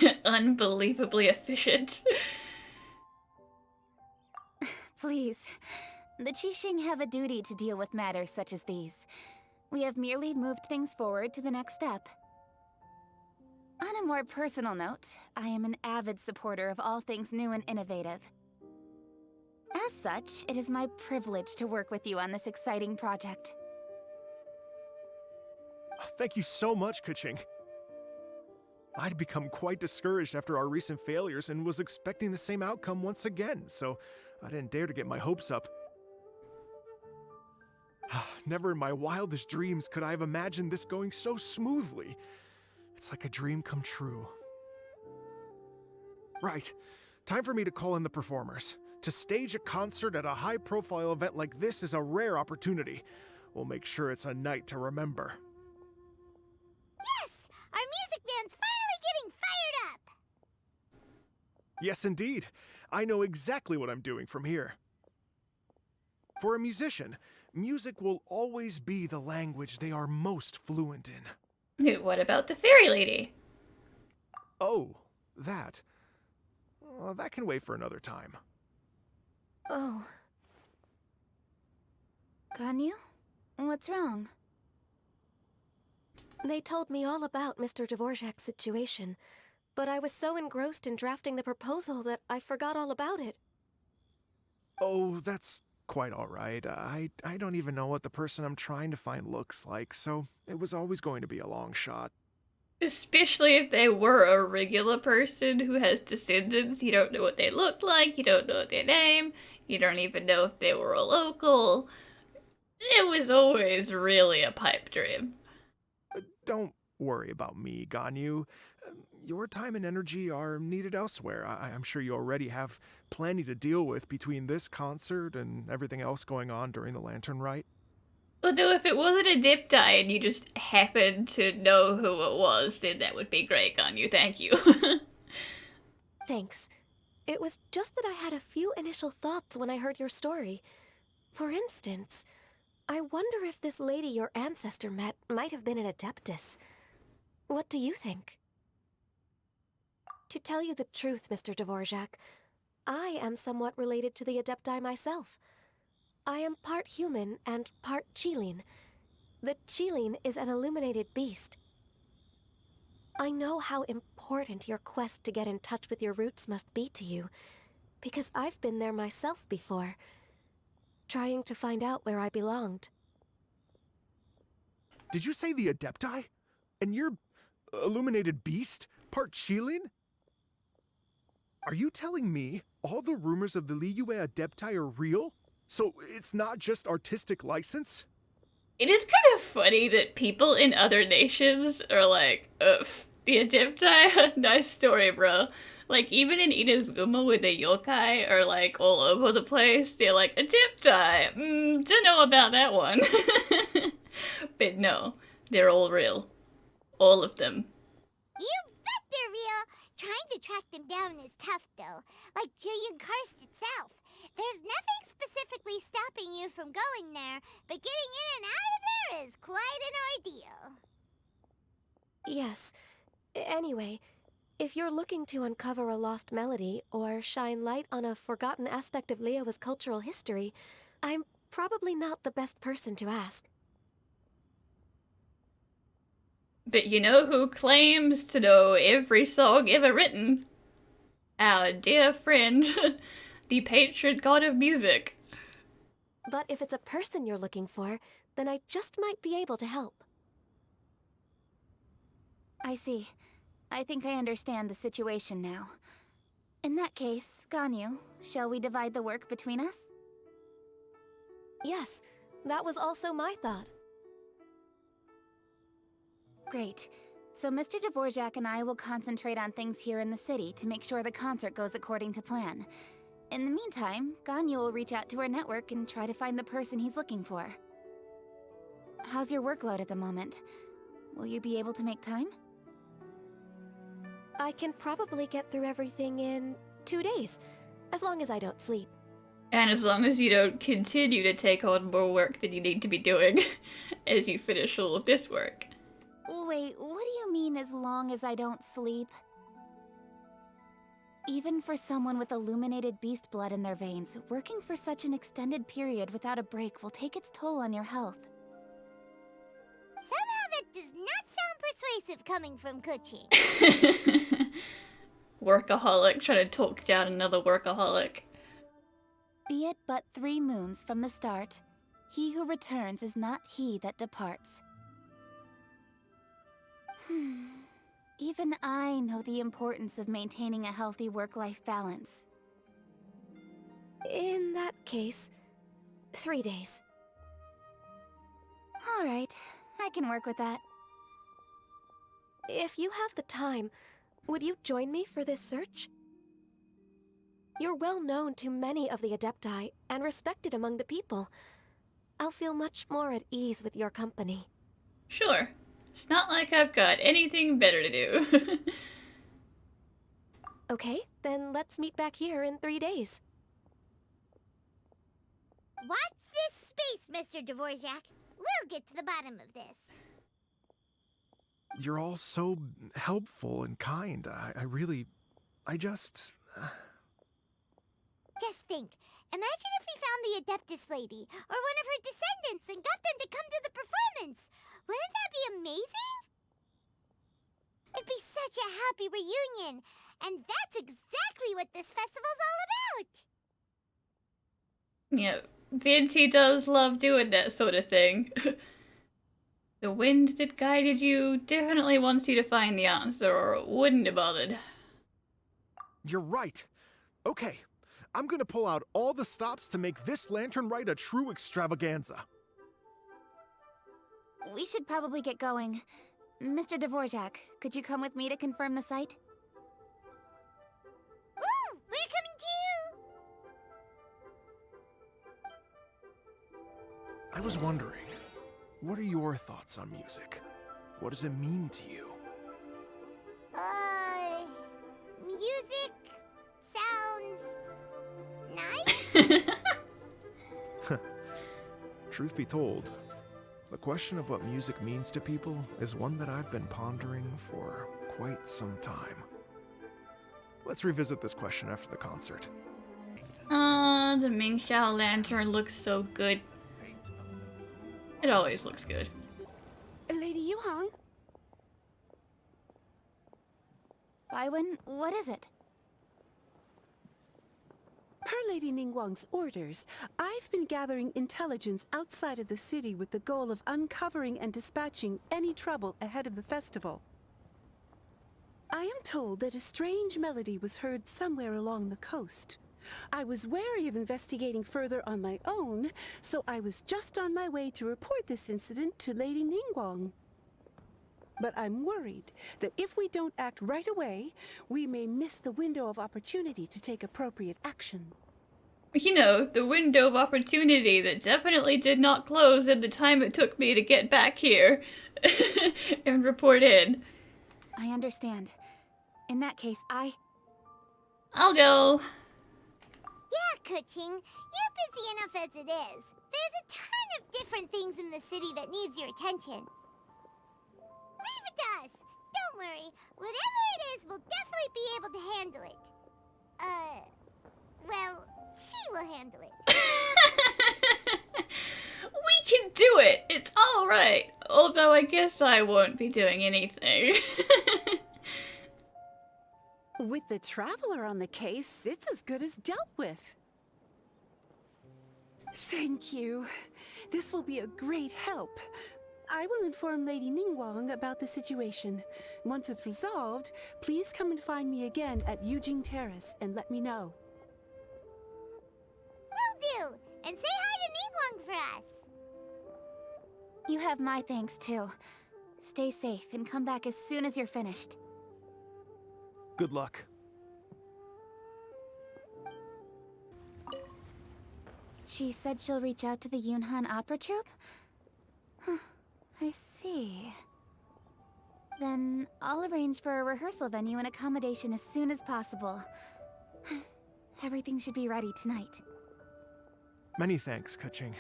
Speaker 1: awesome!
Speaker 3: Unbelievably efficient.
Speaker 9: Please, the Qixing have a duty to deal with matters such as these. We have merely moved things forward to the next step. On a more personal note, I am an avid supporter of all things new and innovative. As such, it is my privilege to work with you on this exciting project.
Speaker 4: Thank you so much, Kuching. I'd become quite discouraged after our recent failures and was expecting the same outcome once again, so I didn't dare to get my hopes up. Never in my wildest dreams could I have imagined this going so smoothly. It's like a dream come true. Right. Time for me to call in the performers. To stage a concert at a high-profile event like this is a rare opportunity. We'll make sure it's a night to remember.
Speaker 1: Yes! Our music band's finally getting fired up!
Speaker 4: Yes, indeed. I know exactly what I'm doing from here. For a musician, music will always be the language they are most fluent in.
Speaker 3: What about the fairy lady?
Speaker 4: Oh, that. That can wait for another time.
Speaker 7: Oh.
Speaker 9: Ganyu? What's wrong?
Speaker 7: They told me all about Mr. Dvorak's situation, but I was so engrossed in drafting the proposal that I forgot all about it.
Speaker 4: Oh, that's quite all right. I don't even know what the person I'm trying to find looks like, so it was always going to be a long shot.
Speaker 3: Especially if they were a regular person who has descendants. You don't know what they look like, you don't know their name, you don't even know if they were a local. It was always really a pipe dream.
Speaker 4: Don't worry about me, Ganyu. Your time and energy are needed elsewhere. I'm sure you already have plenty to deal with between this concert and everything else going on during the Lantern Rite.
Speaker 3: Although if it wasn't a dip dye and you just happened to know who it was, then that would be great, Ganyu. Thank you.
Speaker 7: Thanks. It was just that I had a few initial thoughts when I heard your story. For instance, I wonder if this lady your ancestor met might have been an Adeptus. What do you think? To tell you the truth, Mr. Dvorak, I am somewhat related to the Adepti myself. I am part human and part Qilin. The Qilin is an illuminated beast. I know how important your quest to get in touch with your roots must be to you, because I've been there myself before, trying to find out where I belonged.
Speaker 4: Did you say the Adepti? And you're illuminated beast? Part Qilin? Are you telling me all the rumors of the Liyue Adepti are real? So it's not just artistic license?
Speaker 3: It is kind of funny that people in other nations are like, the Adepti? Nice story, bro. Like, even in Inazuma with the yokai are like all over the place. They're like, Adepti! Don't know about that one. But no, they're all real. All of them.
Speaker 1: You bet they're real! Trying to track them down is tough, though. Like Julian Karst itself. There's nothing specifically stopping you from going there, but getting in and out of there is quite an ordeal.
Speaker 7: Yes. Anyway, if you're looking to uncover a lost melody or shine light on a forgotten aspect of Liyue's cultural history, I'm probably not the best person to ask.
Speaker 3: But you know who claims to know every song ever written? Our dear friend, the patron god of music.
Speaker 7: But if it's a person you're looking for, then I just might be able to help.
Speaker 9: I see. I think I understand the situation now. In that case, Ganyu, shall we divide the work between us?
Speaker 7: Yes, that was also my thought.
Speaker 9: Great. So Mr. Dvorak and I will concentrate on things here in the city to make sure the concert goes according to plan. In the meantime, Ganyu will reach out to our network and try to find the person he's looking for. How's your workload at the moment? Will you be able to make time?
Speaker 7: I can probably get through everything in 2 days, as long as I don't sleep.
Speaker 3: And as long as you don't continue to take on more work than you need to be doing as you finish all of this work.
Speaker 9: Wait, what do you mean as long as I don't sleep? Even for someone with illuminated beast blood in their veins, working for such an extended period without a break will take its toll on your health.
Speaker 1: Somehow that does not sound persuasive coming from Kuching.
Speaker 3: Workaholic trying to talk down another workaholic.
Speaker 9: Be it but 3 moons from the start, he who returns is not he that departs. Even I know the importance of maintaining a healthy work-life balance.
Speaker 7: In that case, 3 days.
Speaker 9: Alright, I can work with that.
Speaker 7: If you have the time, would you join me for this search? You're well known to many of the Adepti and respected among the people. I'll feel much more at ease with your company.
Speaker 3: Sure. It's not like I've got anything better to do.
Speaker 7: Okay, then let's meet back here in 3 days.
Speaker 1: Watch this space, Mr. Dvorak. We'll get to the bottom of this.
Speaker 4: You're all so helpful and kind. I just...
Speaker 1: Just think. Imagine if we found the Adeptus lady, or one of her descendants, and got them to come to the performance. Wouldn't that be amazing? It'd be such a happy reunion. And that's exactly what this festival's all about.
Speaker 3: Yeah, Vinci does love doing that sort of thing. The wind that guided you definitely wants you to find the answer, or it wouldn't have bothered.
Speaker 4: You're right. Okay, I'm gonna pull out all the stops to make this lantern rite a true extravaganza.
Speaker 9: We should probably get going. Mr. Dvorak, could you come with me to confirm the site?
Speaker 1: Ooh, we're coming too!
Speaker 4: I was wondering, what are your thoughts on music? What does it mean to you?
Speaker 1: Music sounds nice?
Speaker 4: Truth be told, the question of what music means to people is one that I've been pondering for quite some time. Let's revisit this question after the concert.
Speaker 3: The Mingxiao lantern looks so good. It always looks good.
Speaker 8: Lady Yuhang?
Speaker 9: Baiwen, what is it?
Speaker 6: Per Lady Ningguang's orders, I've been gathering intelligence outside of the city with the goal of uncovering and dispatching any trouble ahead of the festival. I am told that a strange melody was heard somewhere along the coast. I was wary of investigating further on my own, so I was just on my way to report this incident to Lady Ningguang. But I'm worried that if we don't act right away, we may miss the window of opportunity to take appropriate action.
Speaker 3: You know, the window of opportunity that definitely did not close in the time it took me to get back here and report in.
Speaker 9: I understand. In that case,
Speaker 3: I'll go.
Speaker 1: Yeah, Kuching, you're busy enough as it is. There's a ton of different things in the city that needs your attention. Leave it to us. Don't worry. Whatever it is, we'll definitely be able to handle it. Well, she will handle it.
Speaker 3: We can do it! It's alright. Although I guess I won't be doing anything.
Speaker 6: With the Traveler on the case, it's as good as dealt with. Thank you. This will be a great help. I will inform Lady Ningguang about the situation. Once it's resolved, please come and find me again at Yujing Terrace and let me know.
Speaker 1: Will do. And say hi to Ningguang for us.
Speaker 9: you have my thanks too. Stay safe and come back as soon as you're finished.
Speaker 4: Good luck.
Speaker 9: She said she'll reach out to the Yunhan Opera Troupe? Huh, I see. Then I'll arrange for a rehearsal venue and accommodation as soon as possible. Everything should be ready tonight.
Speaker 4: Many thanks, Kuching.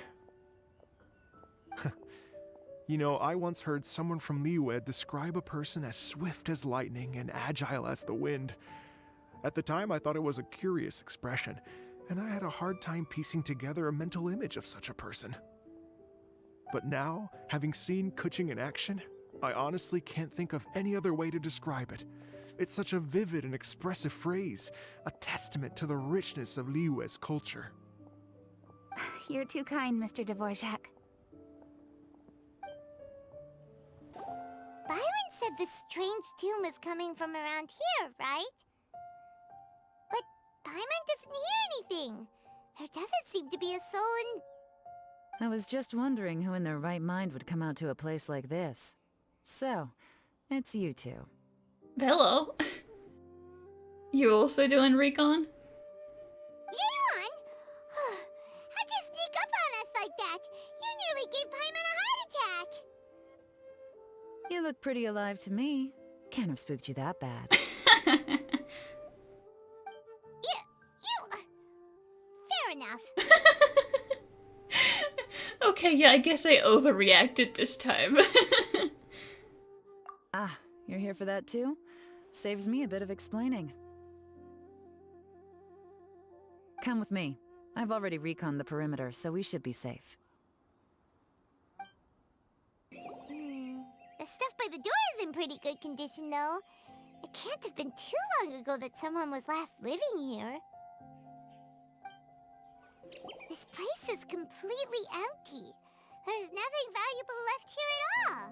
Speaker 4: You know, I once heard someone from Liyue describe a person as swift as lightning and agile as the wind. At the time, I thought it was a curious expression, and I had a hard time piecing together a mental image of such a person. But now, having seen Kuching in action, I honestly can't think of any other way to describe it. It's such a vivid and expressive phrase, a testament to the richness of Liyue's culture.
Speaker 9: You're too kind, Mr. Dvorak.
Speaker 1: Byron said this strange tomb is coming from around here, right? But Paimon doesn't hear anything. There doesn't seem to be a soul in...
Speaker 10: I was just wondering who in their right mind would come out to a place like this. So, it's you two.
Speaker 3: Hello. You also doing recon?
Speaker 1: Yeon! How'd you sneak up on us like that? You nearly gave Paimon a heart attack!
Speaker 10: You look pretty alive to me. Can't have spooked you that bad.
Speaker 1: Fair enough.
Speaker 3: Okay, yeah, I guess I overreacted this time.
Speaker 10: Ah, you're here for that too? Saves me a bit of explaining. Come with me. I've already reconned the perimeter, so we should be safe.
Speaker 1: The stuff by the door is in pretty good condition, though. It can't have been too long ago that someone was last living here. This place is completely empty. There's nothing valuable left here at all.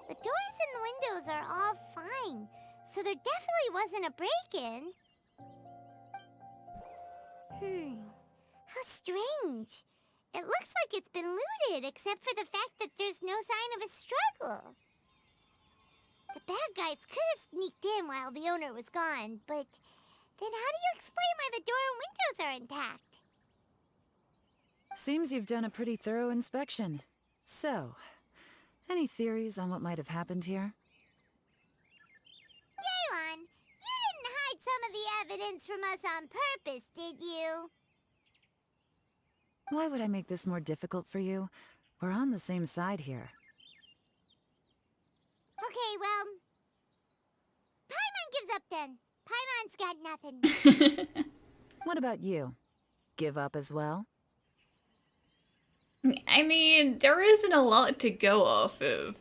Speaker 1: The doors and the windows are all fine, so there definitely wasn't a break-in. How strange. It looks like it's been looted, except for the fact that there's no sign of a struggle. The bad guys could have sneaked in while the owner was gone, but then how do you explain why the door and windows are intact?
Speaker 10: Seems you've done a pretty thorough inspection. So, any theories on what might have happened here?
Speaker 1: Yeon, you didn't hide some of the evidence from us on purpose, did you?
Speaker 10: Why would I make this more difficult for you? We're on the same side here.
Speaker 1: Okay, well, Paimon gives up then. Paimon's got nothing.
Speaker 10: What about you? Give up as well?
Speaker 3: I mean, there isn't a lot to go off of.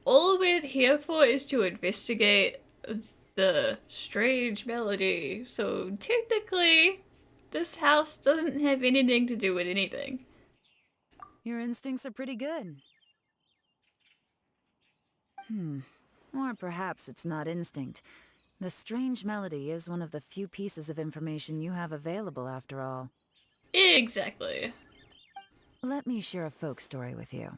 Speaker 3: All we're here for is to investigate the strange melody, so technically, this house doesn't have anything to do with anything.
Speaker 10: Your instincts are pretty good. Or perhaps it's not instinct. The strange melody is one of the few pieces of information you have available, after all.
Speaker 3: Exactly.
Speaker 10: Let me share a folk story with you.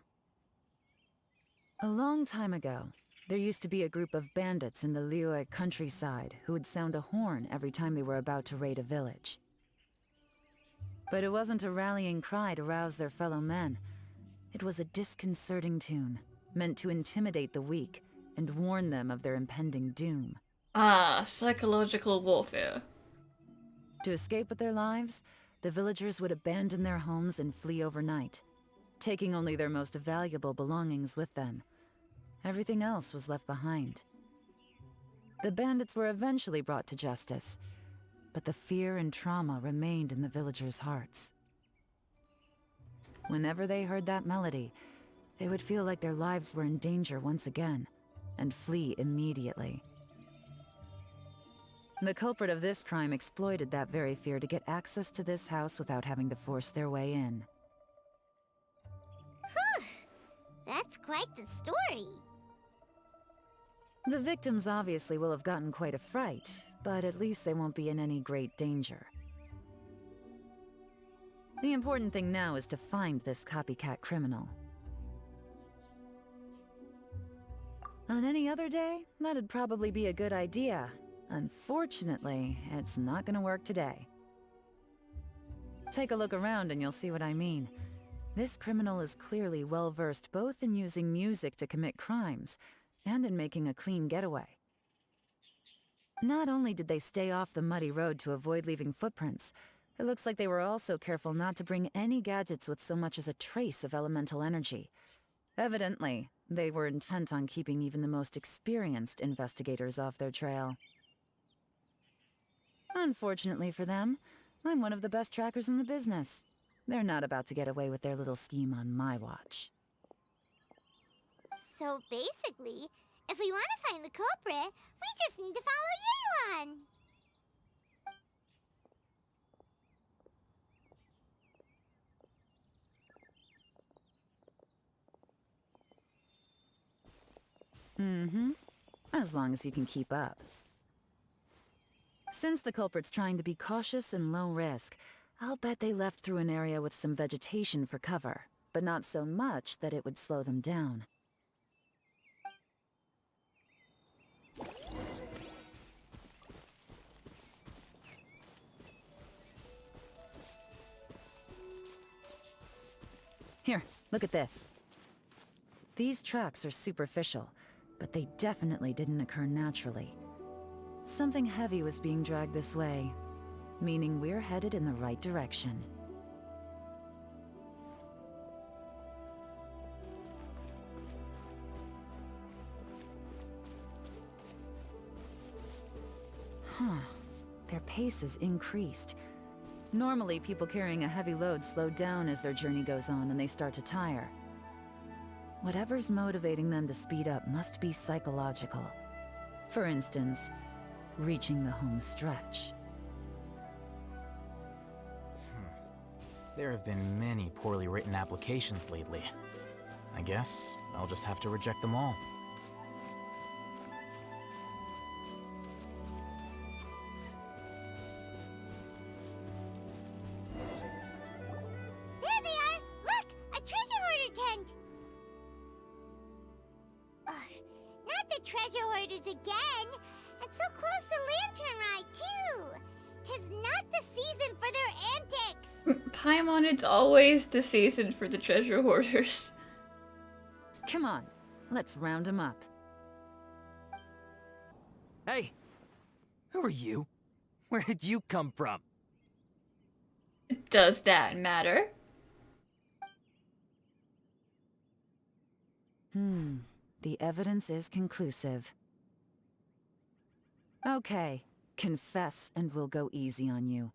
Speaker 10: A long time ago, there used to be a group of bandits in the Liyue countryside who would sound a horn every time they were about to raid a village. But it wasn't a rallying cry to rouse their fellow men. It was a disconcerting tune, meant to intimidate the weak and warn them of their impending doom.
Speaker 3: Ah, psychological warfare.
Speaker 10: To escape with their lives, the villagers would abandon their homes and flee overnight, taking only their most valuable belongings with them. Everything else was left behind. The bandits were eventually brought to justice, but the fear and trauma remained in the villagers' hearts. Whenever they heard that melody, they would feel like their lives were in danger once again, and flee immediately. The culprit of this crime exploited that very fear to get access to this house without having to force their way in.
Speaker 1: That's quite the story.
Speaker 10: The victims obviously will have gotten quite a fright, but at least they won't be in any great danger. The important thing now is to find this copycat criminal. On any other day, that'd probably be a good idea. Unfortunately, it's not gonna work today. Take a look around and you'll see what I mean. This criminal is clearly well-versed both in using music to commit crimes and in making a clean getaway. Not only did they stay off the muddy road to avoid leaving footprints, it looks like they were also careful not to bring any gadgets with so much as a trace of elemental energy. Evidently, they were intent on keeping even the most experienced investigators off their trail. Unfortunately for them, I'm one of the best trackers in the business. They're not about to get away with their little scheme on my watch.
Speaker 1: So basically, if we want to find the culprit, we just need to follow Yelan.
Speaker 10: As long as you can keep up. Since the culprit's trying to be cautious and low risk, I'll bet they left through an area with some vegetation for cover, but not so much that it would slow them down. Here, look at this. These tracks are superficial, but they definitely didn't occur naturally. Something heavy was being dragged this way, meaning we're headed in the right direction. Their pace has increased. Normally, people carrying a heavy load slow down as their journey goes on and they start to tire. Whatever's motivating them to speed up must be psychological. For instance, reaching the home stretch.
Speaker 11: There have been many poorly written applications lately. I guess I'll just have to reject them all.
Speaker 1: There they are! Look! A treasure hoarder tent! Ugh, not the treasure hoarders again! And so close to Lantern Rite, too! 'Tis not the season for their antics!
Speaker 3: Paimon, it's always the season for the treasure hoarders.
Speaker 10: Come on, let's round them up.
Speaker 12: Hey! Who are you? Where did you come from?
Speaker 3: Does that matter?
Speaker 10: The evidence is conclusive. Okay, confess and we'll go easy on you.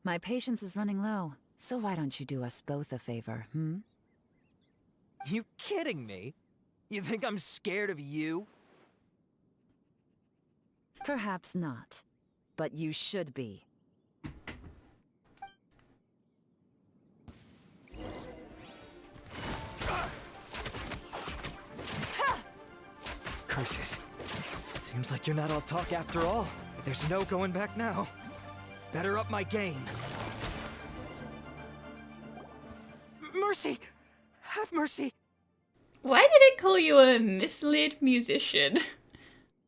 Speaker 10: My patience is running low, so why don't you do us both a favor,
Speaker 12: You kidding me? You think I'm scared of you?
Speaker 10: Perhaps not, but you should be.
Speaker 12: Curses. Seems like you're not all talk after all. But there's no going back now. Better up my game. Mercy! Have mercy!
Speaker 3: Why did it call you a misled musician?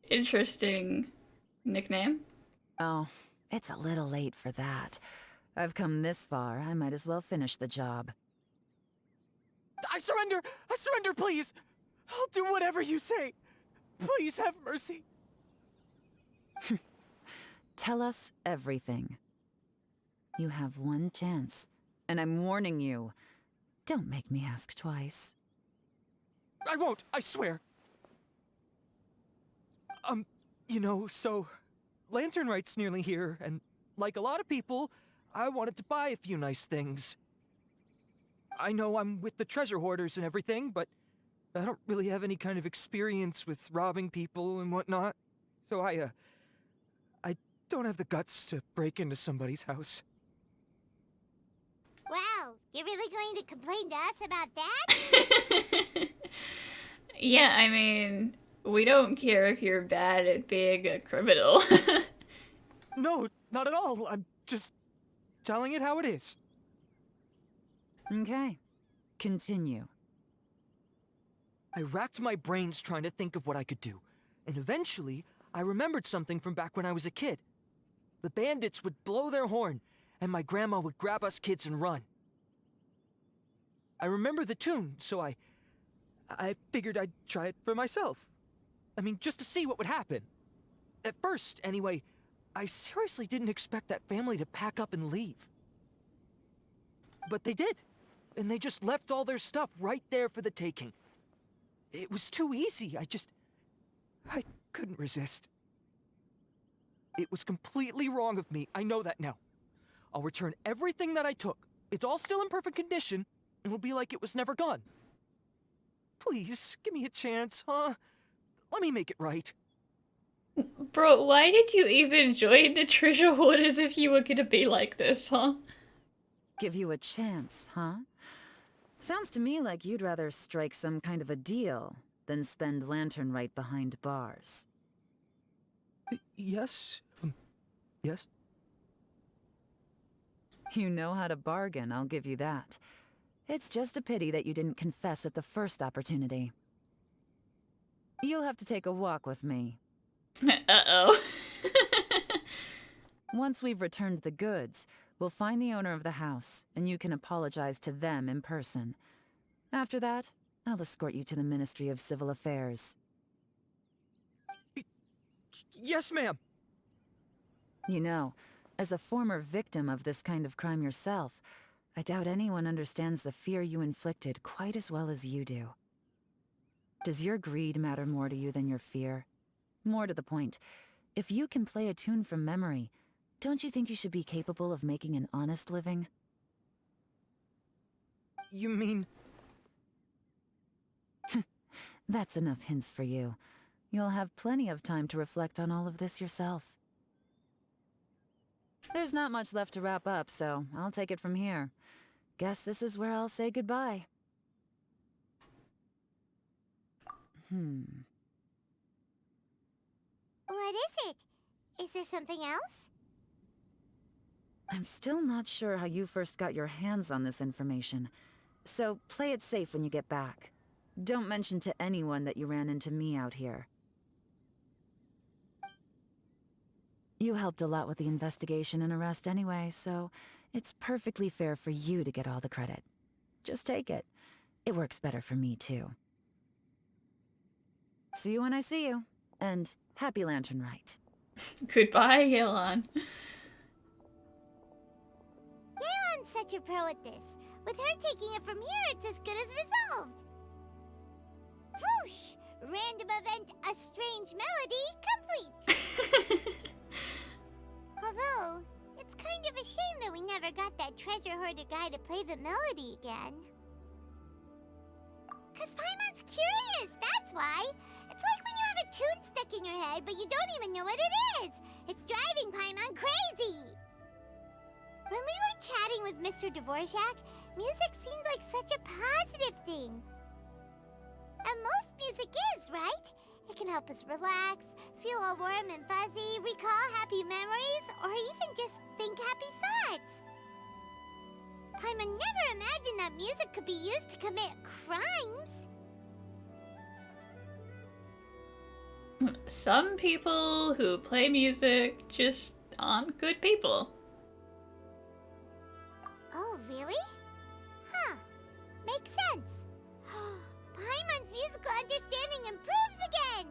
Speaker 3: Interesting nickname.
Speaker 10: Oh, it's a little late for that. I've come this far, I might as well finish the job.
Speaker 12: I surrender! I surrender, please! I'll do whatever you say! Please have mercy!
Speaker 10: Tell us everything. You have one chance, and I'm warning you. Don't make me ask twice.
Speaker 12: I won't, I swear! So... Lantern Rite's nearly here, and like a lot of people, I wanted to buy a few nice things. I know I'm with the treasure hoarders and everything, but I don't really have any kind of experience with robbing people and whatnot. So I don't have the guts to break into somebody's house.
Speaker 1: Wow, you're really going to complain to us about that?
Speaker 3: Yeah, I mean, we don't care if you're bad at being a criminal.
Speaker 12: No, not at all. I'm just telling it how it is.
Speaker 10: Okay, continue.
Speaker 12: I racked my brains trying to think of what I could do, and eventually, I remembered something from back when I was a kid. The bandits would blow their horn, and my grandma would grab us kids and run. I remember the tune, so I figured I'd try it for myself. I mean, just to see what would happen. At first, anyway, I seriously didn't expect that family to pack up and leave. But they did, and they just left all their stuff right there for the taking. It was too easy. I couldn't resist. It was completely wrong of me. I know that now. I'll return everything that I took. It's all still in perfect condition. It'll be like it was never gone. Please, give me a chance, huh? Let me make it right.
Speaker 3: Bro, why did you even join the treasure hoarders if you were gonna be like this, huh?
Speaker 10: Give you a chance, huh? Sounds to me like you'd rather strike some kind of a deal than spend Lantern Rite behind bars.
Speaker 12: Yes? Yes?
Speaker 10: You know how to bargain, I'll give you that. It's just a pity that you didn't confess at the first opportunity. You'll have to take a walk with me.
Speaker 3: Uh-oh.
Speaker 10: Once we've returned the goods, we'll find the owner of the house, and you can apologize to them in person. After that, I'll escort you to the Ministry of Civil Affairs.
Speaker 12: Yes, ma'am.
Speaker 10: You know, as a former victim of this kind of crime yourself, I doubt anyone understands the fear you inflicted quite as well as you do. Does your greed matter more to you than your fear? More to the point, if you can play a tune from memory, don't you think you should be capable of making an honest living?
Speaker 12: You mean...
Speaker 10: That's enough hints for you. You'll have plenty of time to reflect on all of this yourself. There's not much left to wrap up, so I'll take it from here. Guess this is where I'll say goodbye.
Speaker 1: What is it? Is there something else?
Speaker 10: I'm still not sure how you first got your hands on this information, so play it safe when you get back. Don't mention to anyone that you ran into me out here. You helped a lot with the investigation and arrest anyway, so it's perfectly fair for you to get all the credit. Just take it. It works better for me, too. See you when I see you, and happy Lantern Rite.
Speaker 3: Goodbye, Yelan.
Speaker 1: Yelan such a pro at this. With her taking it from here, it's as good as resolved. Whoosh! Random event, a strange melody, complete! Although, it's kind of a shame that we never got that treasure hoarder guy to play the melody again. 'Cause Paimon's curious, that's why. It's like when you have a tune stuck in your head, but you don't even know what it is. It's driving Paimon crazy. When we were chatting with Mr. Dvorak, music seemed like such a positive thing. And most music is, right? It can help us relax, feel all warm and fuzzy, recall happy memories, or even just think happy thoughts. Paimon never imagined that music could be used to commit crimes.
Speaker 3: Some people who play music just aren't good people.
Speaker 1: Oh, really? Huh. Makes sense. Paimon's musical understanding improves again!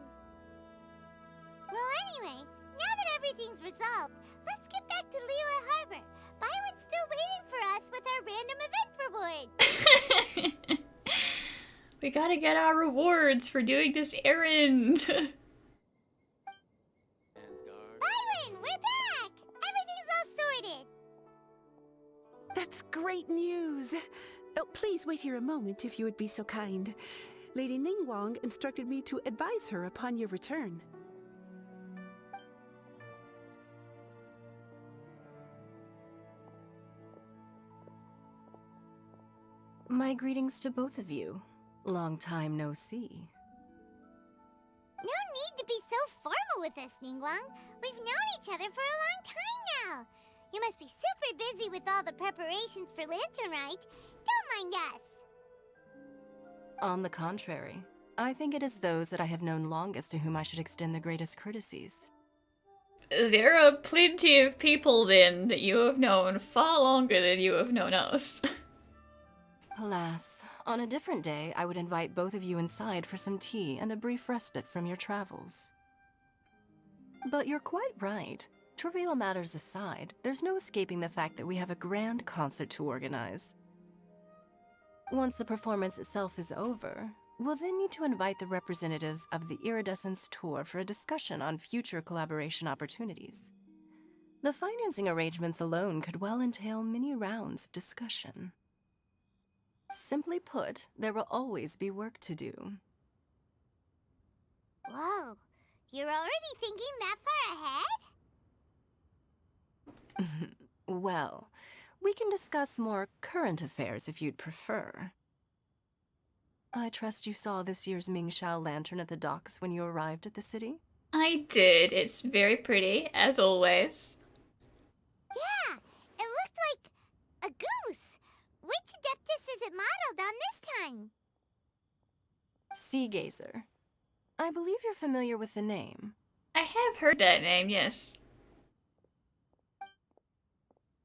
Speaker 1: Well, anyway, now that everything's resolved, let's get back to Liyue Harbor. Paimon's still waiting for us with our random event rewards.
Speaker 3: We gotta get our rewards for doing this errand.
Speaker 1: Byron, we're back! Everything's all sorted.
Speaker 8: That's great news. Oh, please wait here a moment if you would be so kind. Lady Ningguang instructed me to advise her upon your return.
Speaker 13: My greetings to both of you. Long time no see.
Speaker 1: No need to be so formal with us, Ningguang. We've known each other for a long time now. You must be super busy with all the preparations for Lantern Rite. Don't mind us.
Speaker 13: On the contrary, I think it is those that I have known longest to whom I should extend the greatest courtesies.
Speaker 3: There are plenty of people then that you have known far longer than you have known us.
Speaker 13: Alas, on a different day, I would invite both of you inside for some tea and a brief respite from your travels. But you're quite right. Trivial matters aside, there's no escaping the fact that we have a grand concert to organize. Once the performance itself is over, we'll then need to invite the representatives of the Iridescence Tour for a discussion on future collaboration opportunities. The financing arrangements alone could well entail many rounds of discussion. Simply put, there will always be work to do.
Speaker 1: Whoa, you're already thinking that far ahead?
Speaker 13: Well, we can discuss more current affairs if you'd prefer. I trust you saw this year's Mingxiao lantern at the docks when you arrived at the city?
Speaker 3: I did. It's very pretty, as always.
Speaker 1: Yeah, it looked like a goose. Which Adeptus is it modeled on this time?
Speaker 13: Sea Gazer. I believe you're familiar with the name.
Speaker 3: I have heard that name, yes.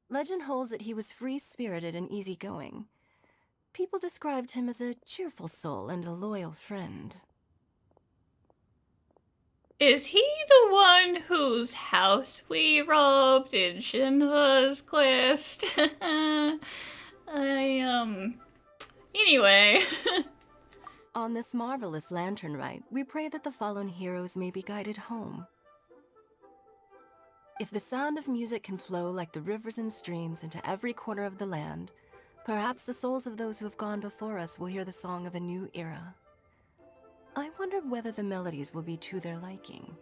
Speaker 13: Legend holds that he was free-spirited and easygoing. People described him as a cheerful soul and a loyal friend.
Speaker 3: Is he the one whose house we robbed in Shinra's quest? Anyway.
Speaker 13: On this marvelous lantern rite, we pray that the fallen heroes may be guided home. If the sound of music can flow like the rivers and streams into every corner of the land, perhaps the souls of those who have gone before us will hear the song of a new era. I wonder whether the melodies will be to their liking.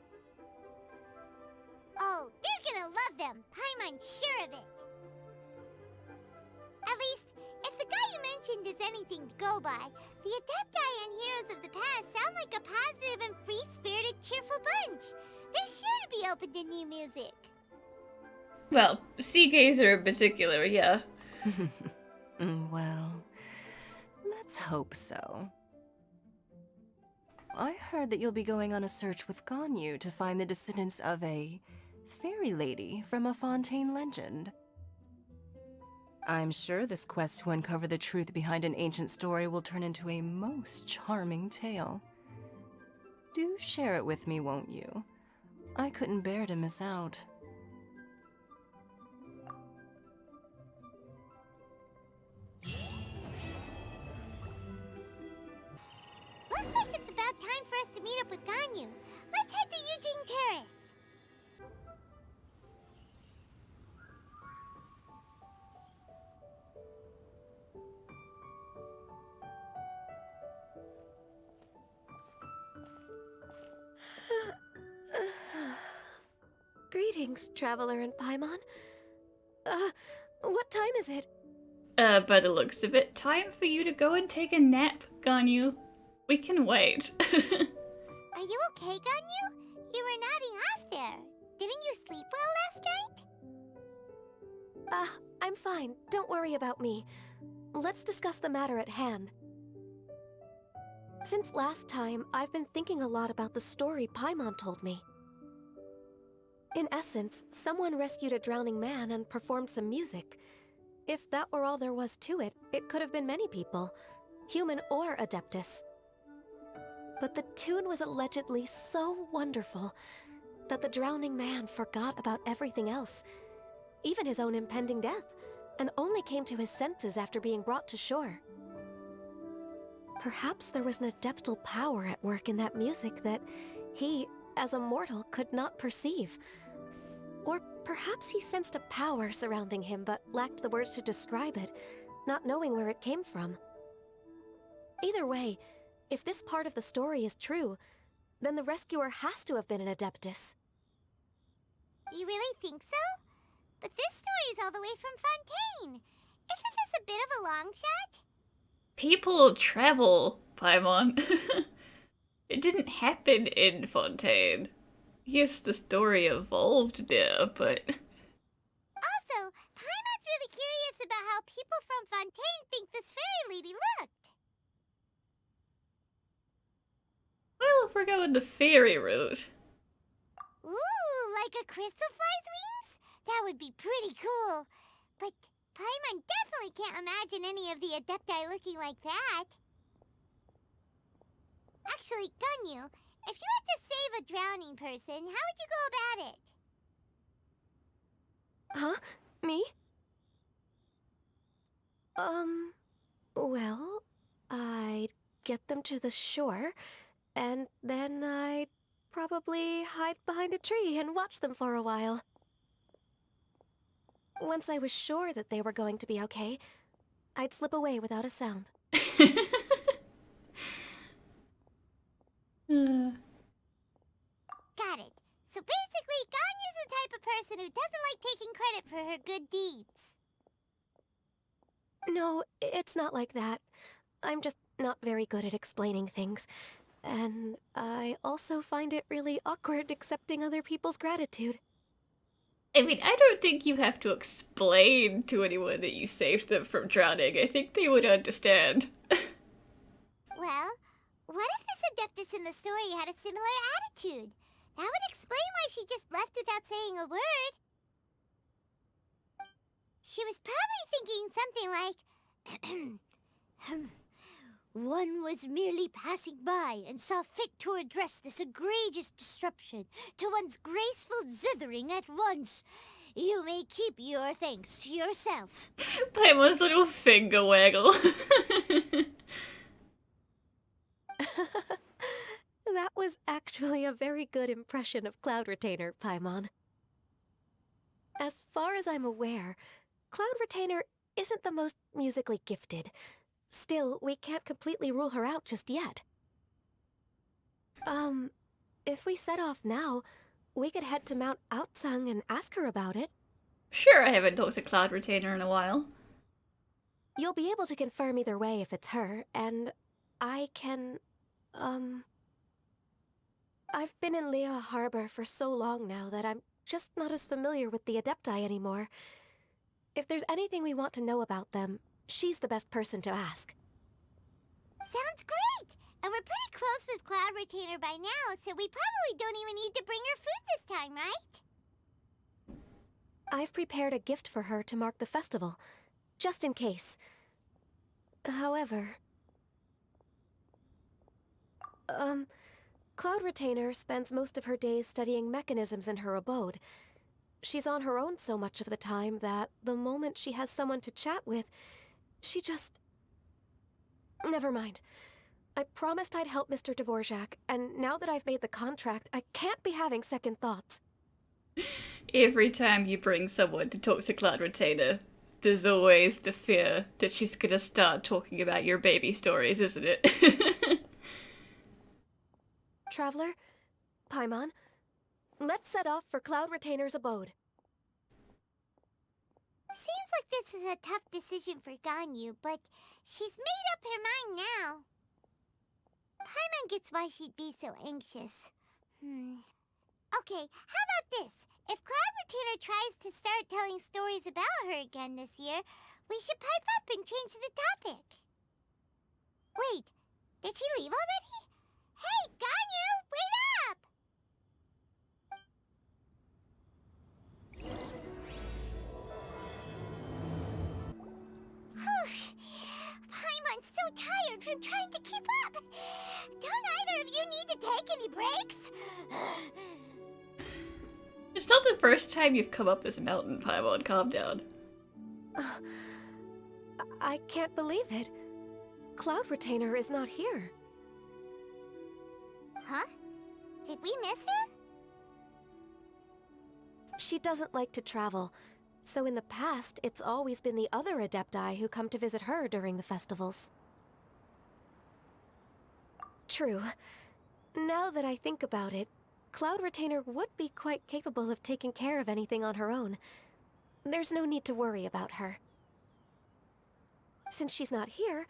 Speaker 1: Oh, they're gonna love them. Paimon's sure of it. At least, if the guy you mentioned is anything to go by, the Adepti and Heroes of the Past sound like a positive and free-spirited, cheerful bunch. They're sure to be open to new music.
Speaker 3: Well, Sea Gazer in particular, yeah.
Speaker 13: Well, let's hope so. I heard that you'll be going on a search with Ganyu to find the descendants of a fairy lady from a Fontaine legend. I'm sure this quest to uncover the truth behind an ancient story will turn into a most charming tale. Do share it with me, won't you? I couldn't bear to miss out.
Speaker 7: Greetings, Traveler and Paimon. What time is it?
Speaker 3: By the looks of it, time for you to go and take a nap, Ganyu. We can wait.
Speaker 1: Are you okay, Ganyu? You were nodding off there. Didn't you sleep well last night?
Speaker 7: I'm fine. Don't worry about me. Let's discuss the matter at hand. Since last time, I've been thinking a lot about the story Paimon told me. In essence, someone rescued a drowning man and performed some music. If that were all there was to it, it could have been many people, human or Adeptus. But the tune was allegedly so wonderful that the drowning man forgot about everything else, even his own impending death, and only came to his senses after being brought to shore. Perhaps there was an adeptal power at work in that music that he, as a mortal, could not perceive. Or perhaps he sensed a power surrounding him but lacked the words to describe it, not knowing where it came from. Either way, if this part of the story is true, then the rescuer has to have been an Adeptus.
Speaker 1: You really think so? But this story is all the way from Fontaine. Isn't this a bit of a long shot?
Speaker 3: People travel, Paimon. It didn't happen in Fontaine. Yes, the story evolved there, but...
Speaker 1: Also, Paimon's really curious about how people from Fontaine think this fairy lady looked.
Speaker 3: Well, if we're going the fairy route...
Speaker 1: Ooh, like a crystal fly's wings? That would be pretty cool. But Paimon definitely can't imagine any of the Adepti looking like that. Actually, Ganyu, if you had to save a drowning person, how would you go about it?
Speaker 7: Huh? Me? Well, I'd get them to the shore, and then I'd probably hide behind a tree and watch them for a while. Once I was sure that they were going to be okay, I'd slip away without a sound.
Speaker 1: Got it. So basically, Ganyu's the type of person who doesn't like taking credit for her good deeds.
Speaker 7: No, it's not like that. I'm just not very good at explaining things. And I also find it really awkward accepting other people's gratitude.
Speaker 3: I mean, I don't think you have to explain to anyone that you saved them from drowning. I think they would understand.
Speaker 1: Well, what if this Adeptus in the story had a similar attitude? That would explain why she just left without saying a word. She was probably thinking something like, one was merely passing by and saw fit to address this egregious disruption to one's graceful zithering at once. You may keep your thanks to yourself.
Speaker 3: Paimon's little finger waggle.
Speaker 7: That was actually a very good impression of Cloud Retainer, Paimon. As far as I'm aware, Cloud Retainer isn't the most musically gifted. Still, we can't completely rule her out just yet. If we set off now, we could head to Mount Outsung and ask her about it.
Speaker 3: Sure, I haven't talked to Cloud Retainer in a while.
Speaker 7: You'll be able to confirm either way if it's her, and I can, I've been in Liyue Harbor for so long now that I'm just not as familiar with the Adepti anymore. If there's anything we want to know about them, she's the best person to ask.
Speaker 1: Sounds great! And we're pretty close with Cloud Retainer by now, so we probably don't even need to bring her food this time, right?
Speaker 7: I've prepared a gift for her to mark the festival, just in case. However... Cloud Retainer spends most of her days studying mechanisms in her abode. She's on her own so much of the time that the moment she has someone to chat with, she just... Never mind. I promised I'd help Mr. Dvorak, and now that I've made the contract, I can't be having second thoughts.
Speaker 3: Every time you bring someone to talk to Cloud Retainer, there's always the fear that she's gonna start talking about your baby stories, isn't it?
Speaker 7: Traveler, Paimon, Let's set off for Cloud Retainer's abode.
Speaker 1: Seems like this is a tough decision for Ganyu, but she's made up her mind now. Paimon gets why she'd be so anxious. Okay, how about this? If Cloud Retainer tries to start telling stories about her again this year, we should pipe up and change the topic. Wait, did she leave already? Hey, Ganyu, wait up! Paimon's so tired from trying to keep up. Don't either of you need to take any breaks?
Speaker 3: It's not the first time you've come up this mountain, Paimon. Calm down.
Speaker 7: I can't believe it. Cloud Retainer is not here.
Speaker 1: Huh? Did we miss her?
Speaker 7: She doesn't like to travel, so in the past, it's always been the other Adepti who come to visit her during the festivals. True. Now that I think about it, Cloud Retainer would be quite capable of taking care of anything on her own. There's no need to worry about her. Since she's not here,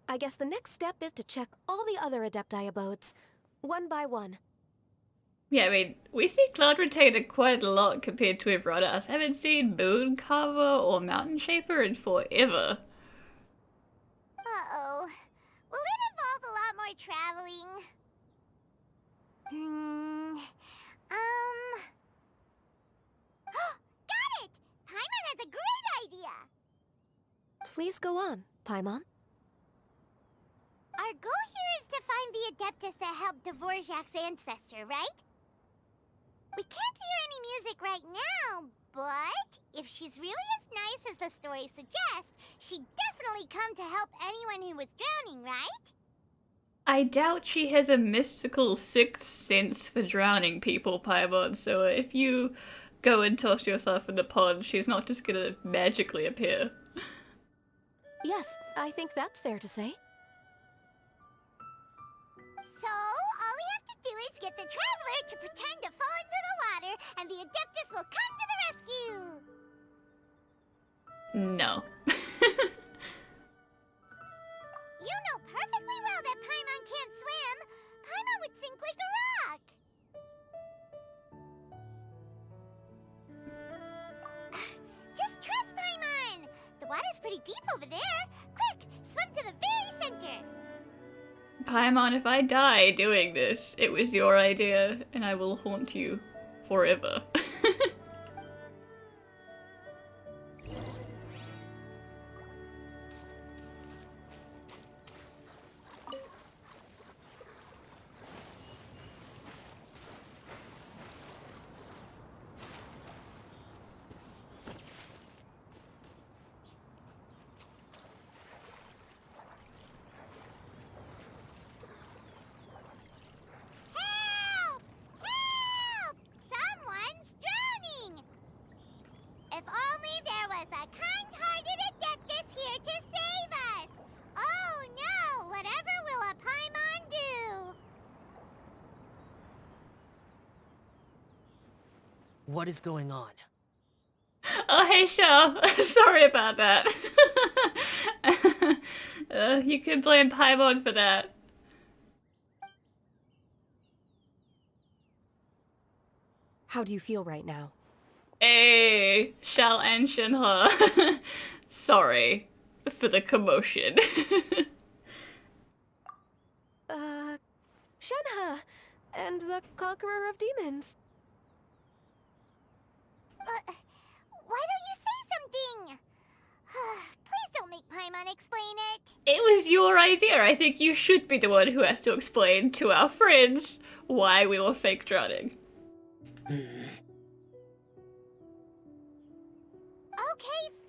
Speaker 7: I guess the next step is to check all the other Adepti abodes, one by one.
Speaker 3: Yeah, I mean, we see Cloud Retainer quite a lot compared to everyone else. I haven't seen Moon Carver or Mountain Shaper in forever.
Speaker 1: Uh-oh. Will it involve a lot more traveling? Got it! Paimon has a great idea!
Speaker 7: Please go on, Paimon.
Speaker 1: Our goal here is to find the Adeptus that helped Dvorak's ancestor, right? We can't hear any music right now, but if she's really as nice as the story suggests, she'd definitely come to help anyone who was drowning, right?
Speaker 3: I doubt she has a mystical sixth sense for drowning people, Paimon, so if you go and toss yourself in the pond, she's not just gonna magically appear.
Speaker 7: Yes, I think that's fair to say.
Speaker 1: So, all we have to do is get the Traveler to pretend to fall into the water, and the Adeptus will come to the rescue!
Speaker 3: No.
Speaker 1: You know perfectly well that Paimon can't swim! Paimon would sink like a rock! Just trust Paimon! The water's pretty deep over there! Quick, swim to the very center!
Speaker 3: Paimon, if I die doing this, it was your idea, and I will haunt you forever.
Speaker 1: Help! Help! Someone's drowning! If only there was a kind-hearted Adeptus here to save us! Oh no! Whatever will a Paimon do?
Speaker 14: What is going on?
Speaker 3: Oh, hey, Shell. Sorry about that. You can blame Paimon for that.
Speaker 7: How do you feel right now?
Speaker 3: Hey, Shell and Shinha. Sorry for the commotion.
Speaker 7: Shenhe! And the Conqueror of Demons.
Speaker 1: Why don't you say something? Please don't make Paimon explain it.
Speaker 3: It was your idea. I think you should be the one who has to explain to our friends why we were fake drowning.
Speaker 1: Okay,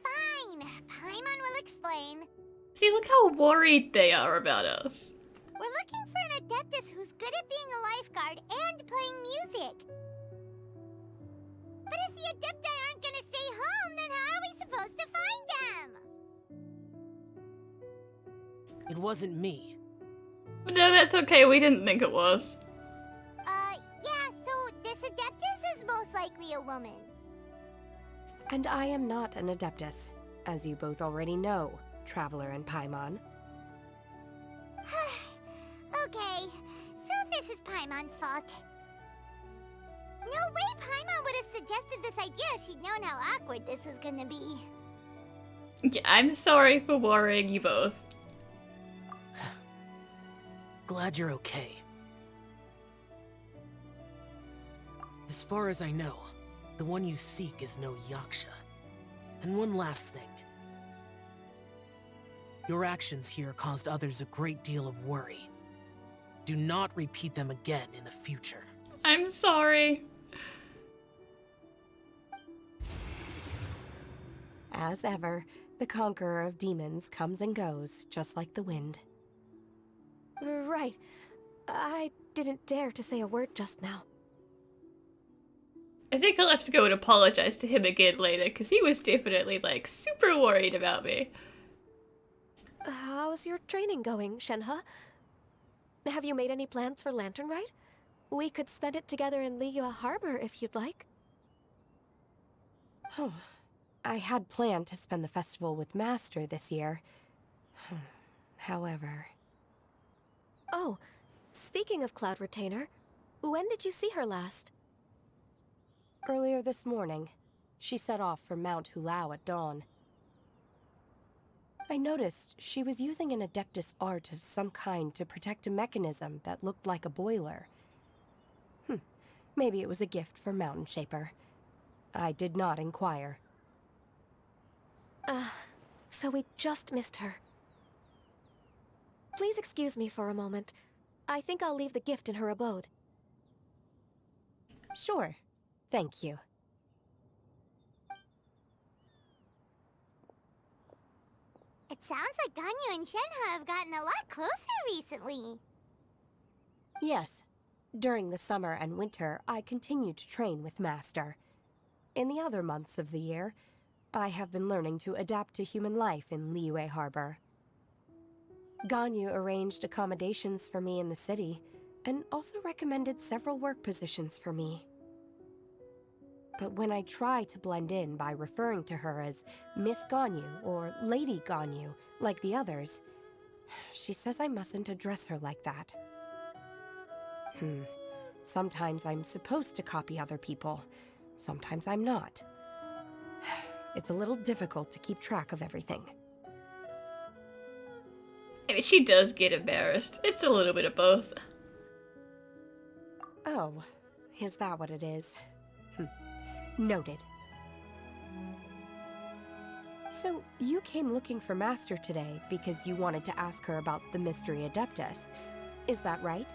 Speaker 1: fine. Paimon will explain.
Speaker 3: See, look how worried they are about us.
Speaker 1: We're looking for an Adeptus who's good at being a lifeguard and playing music. But if the Adepti aren't gonna stay home, then how are we supposed to find them?
Speaker 14: It wasn't me.
Speaker 3: No, that's okay. We didn't think it was.
Speaker 1: Yeah, so this Adeptus? exactly a woman.
Speaker 7: And I am not an Adeptus, as you both already know, Traveler and Paimon.
Speaker 1: Okay, so this is Paimon's fault. No way Paimon would have suggested this idea if she'd known how awkward this was gonna be.
Speaker 3: Yeah, I'm sorry for worrying you both.
Speaker 14: Glad you're okay. As far as I know, the one you seek is no Yaksha. And one last thing. Your actions here caused others a great deal of worry. Do not repeat them again in the future.
Speaker 3: I'm sorry.
Speaker 7: As ever, the conqueror of demons comes and goes, just like the wind. Right. I didn't dare to say a word just now.
Speaker 3: I think I'll have to go and apologize to him again later, because he was definitely, like, super worried about me.
Speaker 7: How's your training going, Shenhe? Have you made any plans for Lantern Rite? We could spend it together in Liyue Harbor if you'd like. I had planned to spend the festival with Master this year. However... Oh, speaking of Cloud Retainer, when did you see her last? Earlier this morning. She set off for Mount Hulao at dawn. I noticed she was using an Adeptus art of some kind to protect a mechanism that looked like a boiler. Maybe it was a gift for Mountain Shaper. I did not inquire. So we just missed her. Please excuse me for a moment. I think I'll leave the gift in her abode. Sure. Thank you.
Speaker 1: It sounds like Ganyu and Shenhe have gotten a lot closer recently.
Speaker 7: Yes. During the summer and winter, I continue to train with Master. In the other months of the year, I have been learning to adapt to human life in Liyue Harbor. Ganyu arranged accommodations for me in the city, and also recommended several work positions for me. But when I try to blend in by referring to her as Miss Ganyu or Lady Ganyu, like the others, she says I mustn't address her like that. Sometimes I'm supposed to copy other people, sometimes I'm not. It's a little difficult to keep track of everything.
Speaker 3: I mean, she does get embarrassed. It's a little bit of both.
Speaker 7: Oh, is that what it is? Noted. So, you came looking for Master today because you wanted to ask her about the Mystery Adeptus. Is that right?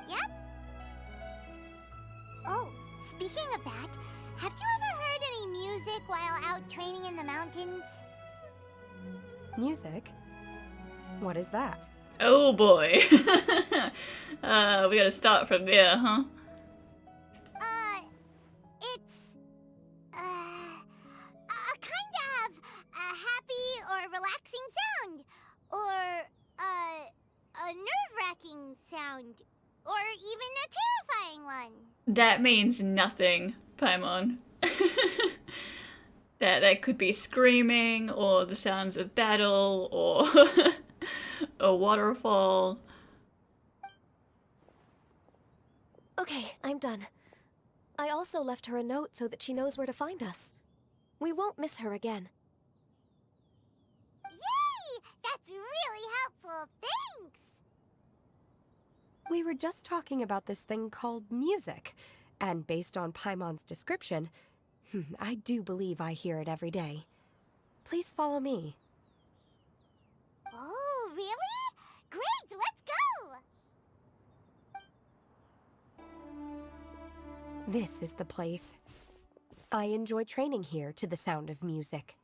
Speaker 1: Yep. Oh, speaking of that, have you ever heard any music while out training in the mountains?
Speaker 7: Music? What is that?
Speaker 3: Oh boy. We gotta start from there, huh?
Speaker 1: It's... a kind of a happy or relaxing sound. Or, a nerve-wracking sound. Or even a terrifying one.
Speaker 3: That means nothing, Paimon. That could be screaming, or the sounds of battle, or a waterfall.
Speaker 7: Okay, I'm done. I also left her a note so that she knows where to find us. We won't miss her again.
Speaker 1: Yay! That's really helpful, thanks!
Speaker 7: We were just talking about this thing called music, and based on Paimon's description, I do believe I hear it every day. Please follow me.
Speaker 1: Oh, really? Great, let's go!
Speaker 7: This is the place. I enjoy training here to the sound of music.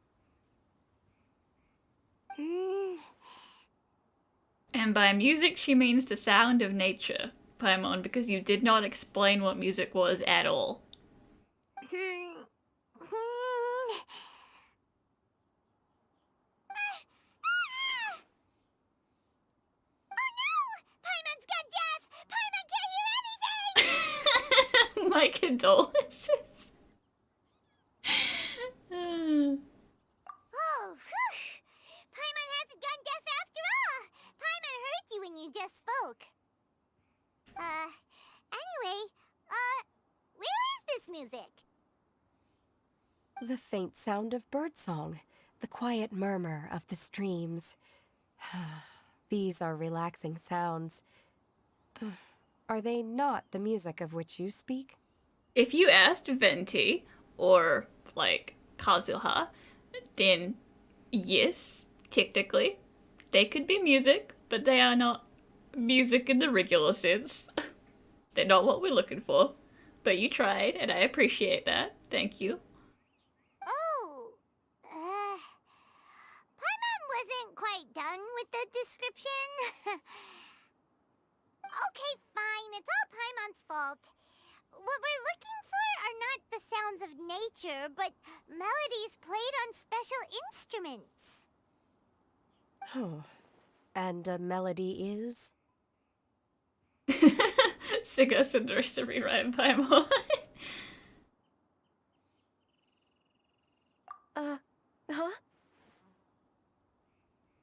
Speaker 3: And by music, she means the sound of nature, Paimon, because you did not explain what music was at all. My condolences.
Speaker 1: Oh, whew! Paimon hasn't gone deaf after all! Paimon heard you when you just spoke. Anyway, where is this music?
Speaker 7: The faint sound of birdsong, the quiet murmur of the streams. These are relaxing sounds. Are they not the music of which you speak?
Speaker 3: If you asked Venti, or, like, Kazuha, then yes, technically, they could be music, but they are not music in the regular sense. They're not what we're looking for. But you tried, and I appreciate that. Thank you.
Speaker 1: Oh, Paimon wasn't quite done with the description. Okay, fine, it's all Paimon's fault. What we're looking for are not the sounds of nature, but melodies played on special instruments.
Speaker 7: Oh. And a melody is?
Speaker 3: Sing us a nursery rhyme, Paimon.
Speaker 7: Huh?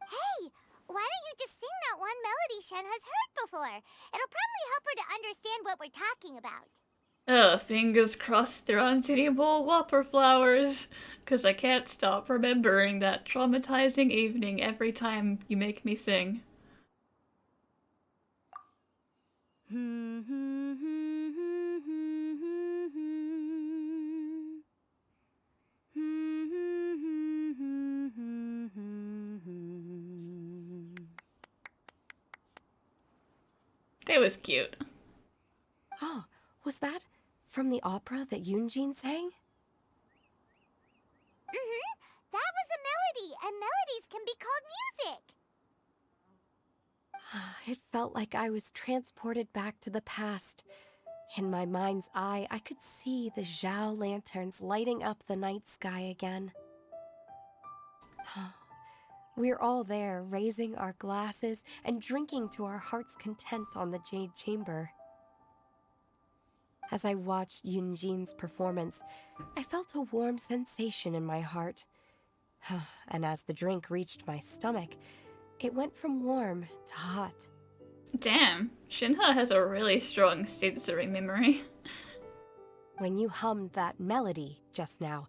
Speaker 1: Hey, why don't you just sing that one melody Shen has heard before? It'll probably help her to understand what we're talking about.
Speaker 3: Oh, fingers crossed there aren't any more whopper flowers. Because I can't stop remembering that traumatizing evening every time you make me sing. That was cute.
Speaker 7: Oh, was that from the opera that Yunjin sang?
Speaker 1: That was a melody, and melodies can be called music.
Speaker 7: It felt like I was transported back to the past. In my mind's eye, I could see the Zhao lanterns lighting up the night sky again. We're all there, raising our glasses and drinking to our heart's content on the Jade Chamber. As I watched Yunjin's performance, I felt a warm sensation in my heart. And as the drink reached my stomach, it went from warm to hot.
Speaker 3: Damn, Shinha has a really strong sensory memory.
Speaker 7: When you hummed that melody just now,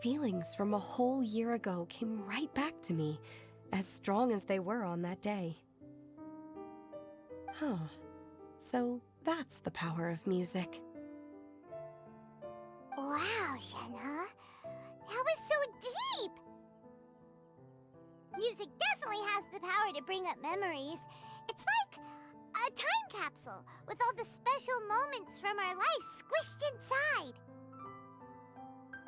Speaker 7: feelings from a whole year ago came right back to me, as strong as they were on that day. So that's the power of music.
Speaker 1: Wow, Shenhe. That was so deep! Music definitely has the power to bring up memories. It's like a time capsule with all the special moments from our lives squished inside.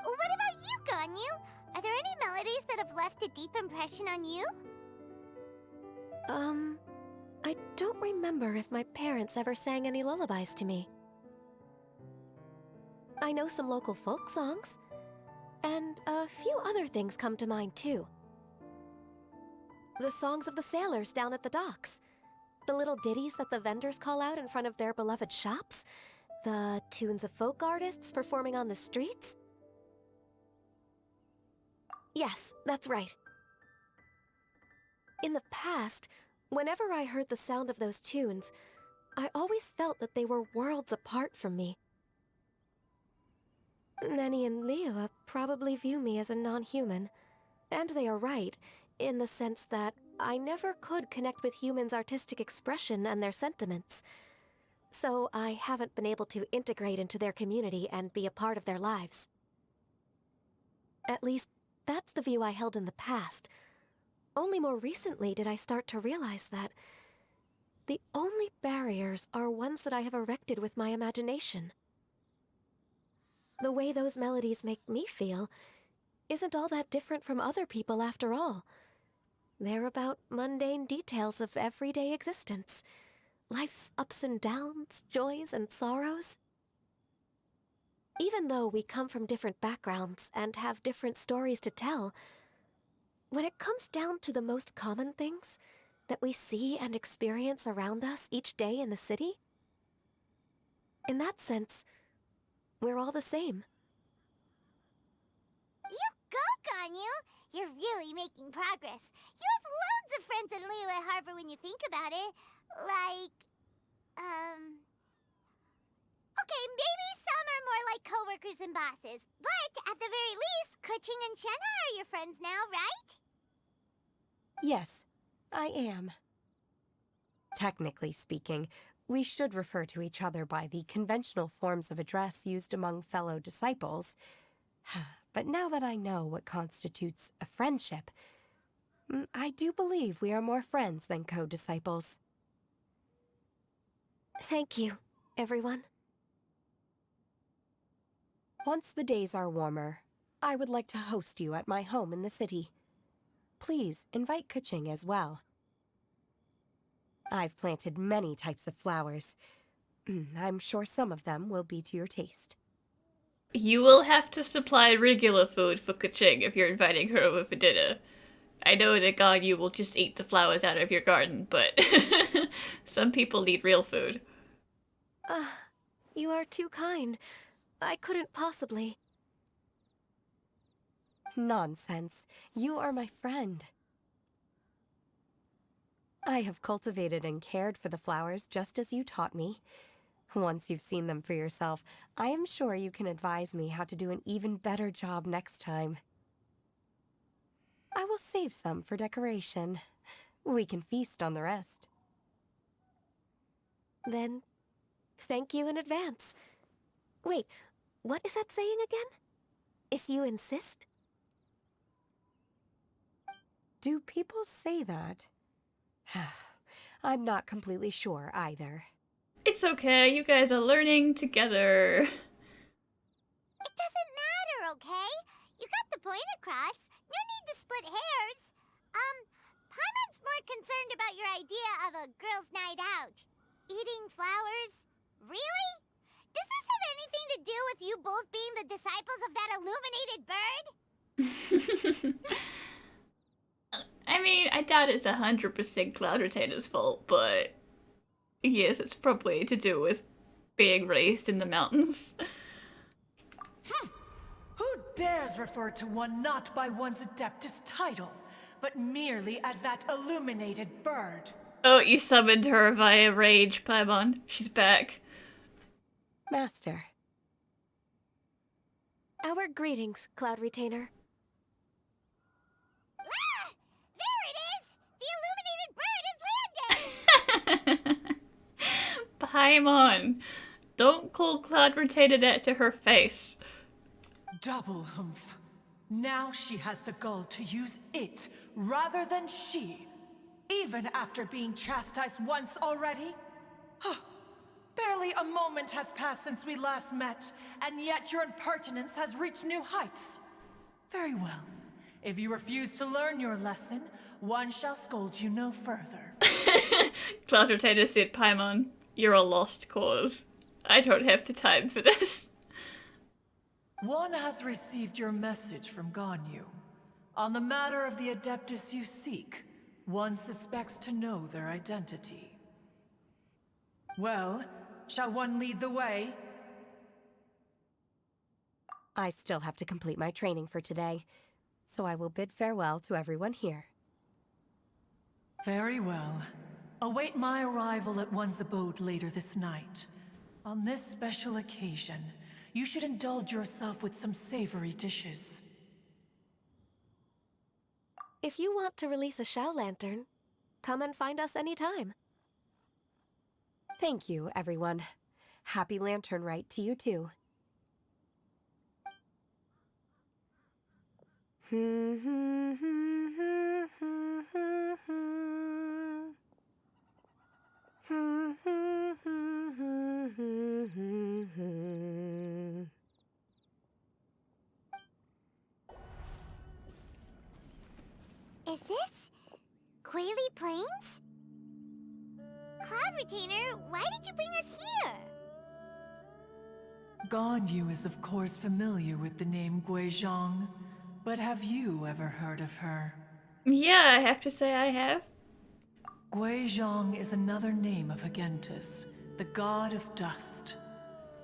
Speaker 1: What about you, Ganyu? Are there any melodies that have left a deep impression on you?
Speaker 7: I don't remember if my parents ever sang any lullabies to me. I know some local folk songs, and a few other things come to mind too. The songs of the sailors down at the docks, the little ditties that the vendors call out in front of their beloved shops, the tunes of folk artists performing on the streets. Yes, that's right. In the past, whenever I heard the sound of those tunes, I always felt that they were worlds apart from me. Nenny and Liyue probably view me as a non-human, and they are right, in the sense that I never could connect with humans' artistic expression and their sentiments. So I haven't been able to integrate into their community and be a part of their lives. At least, that's the view I held in the past. Only more recently did I start to realize that the only barriers are ones that I have erected with my imagination. The way those melodies make me feel isn't all that different from other people after all. They're about mundane details of everyday existence. Life's ups and downs, joys and sorrows. Even though we come from different backgrounds and have different stories to tell, when it comes down to the most common things that we see and experience around us each day in the city, in that sense, We're all the same.
Speaker 1: You go, Ganyu! You're really making progress. You have loads of friends in Liyue Harbor when you think about it. Like, okay, maybe some are more like coworkers and bosses. But at the very least, Kuching and Shenna are your friends now, right?
Speaker 15: Yes, I am. Technically speaking, we should refer to each other by the conventional forms of address used among fellow disciples. But now that I know what constitutes a friendship, I do believe we are more friends than co-disciples.
Speaker 7: Thank you, everyone.
Speaker 15: Once the days are warmer, I would like to host you at my home in the city. Please invite Kuching as well. I've planted many types of flowers. I'm sure some of them will be to your taste.
Speaker 3: You will have to supply regular food for Kuching if you're inviting her over for dinner. I know that Ganyu will just eat the flowers out of your garden, but some people need real food.
Speaker 7: You are too kind. I couldn't possibly.
Speaker 15: Nonsense. You are my friend. I have cultivated and cared for the flowers just as you taught me. Once you've seen them for yourself, I am sure you can advise me how to do an even better job next time. I will save some for decoration. We can feast on the rest.
Speaker 7: Then, thank you in advance. Wait, what is that saying again? If you insist?
Speaker 15: Do people say that? I'm not completely sure either.
Speaker 3: It's okay, you guys are learning together.
Speaker 1: It doesn't matter, okay? You got the point across. No need to split hairs. Paimon's more concerned about your idea of a girls' night out. Eating flowers? Really? Does this have anything to do with you both being the disciples of that illuminated bird?
Speaker 3: I mean, I doubt it's 100% Cloud Retainer's fault, but yes, it's probably to do with being raised in the mountains.
Speaker 16: Who dares refer to one not by one's Adeptus title, but merely as that illuminated bird?
Speaker 3: Oh, you summoned her via rage, Paimon. She's back.
Speaker 15: Master.
Speaker 7: Our greetings, Cloud Retainer.
Speaker 1: Ah! There it is! The illuminated bird has landed!
Speaker 3: Paimon, don't call Cloud Retainer that to her face.
Speaker 16: Double humph. Now she has the gall to use it rather than she. Even after being chastised once already? Barely a moment has passed since we last met, and yet your impertinence has reached new heights. Very well. If you refuse to learn your lesson, one shall scold you no further.
Speaker 3: Cloud Retainer said, Paimon, you're a lost cause. I don't have the time for this.
Speaker 16: One has received your message from Ganyu. On the matter of the Adeptus you seek, one suspects to know their identity. Well, shall one lead the way?
Speaker 15: I still have to complete my training for today, so I will bid farewell to everyone here.
Speaker 16: Very well. Await my arrival at one's abode later this night. On this special occasion, you should indulge yourself with some savory dishes.
Speaker 7: If you want to release a Shao Lantern, come and find us anytime.
Speaker 15: Thank you, everyone. Happy Lantern Rite to you too.
Speaker 1: Is this Quaily Plains? Cloud Retainer, why did you bring us here?
Speaker 16: Ganyu is of course familiar with the name Guizhong, but have you ever heard of her?
Speaker 3: Yeah, I have to say I have.
Speaker 16: Guizhong is another name of Agentis, the god of dust.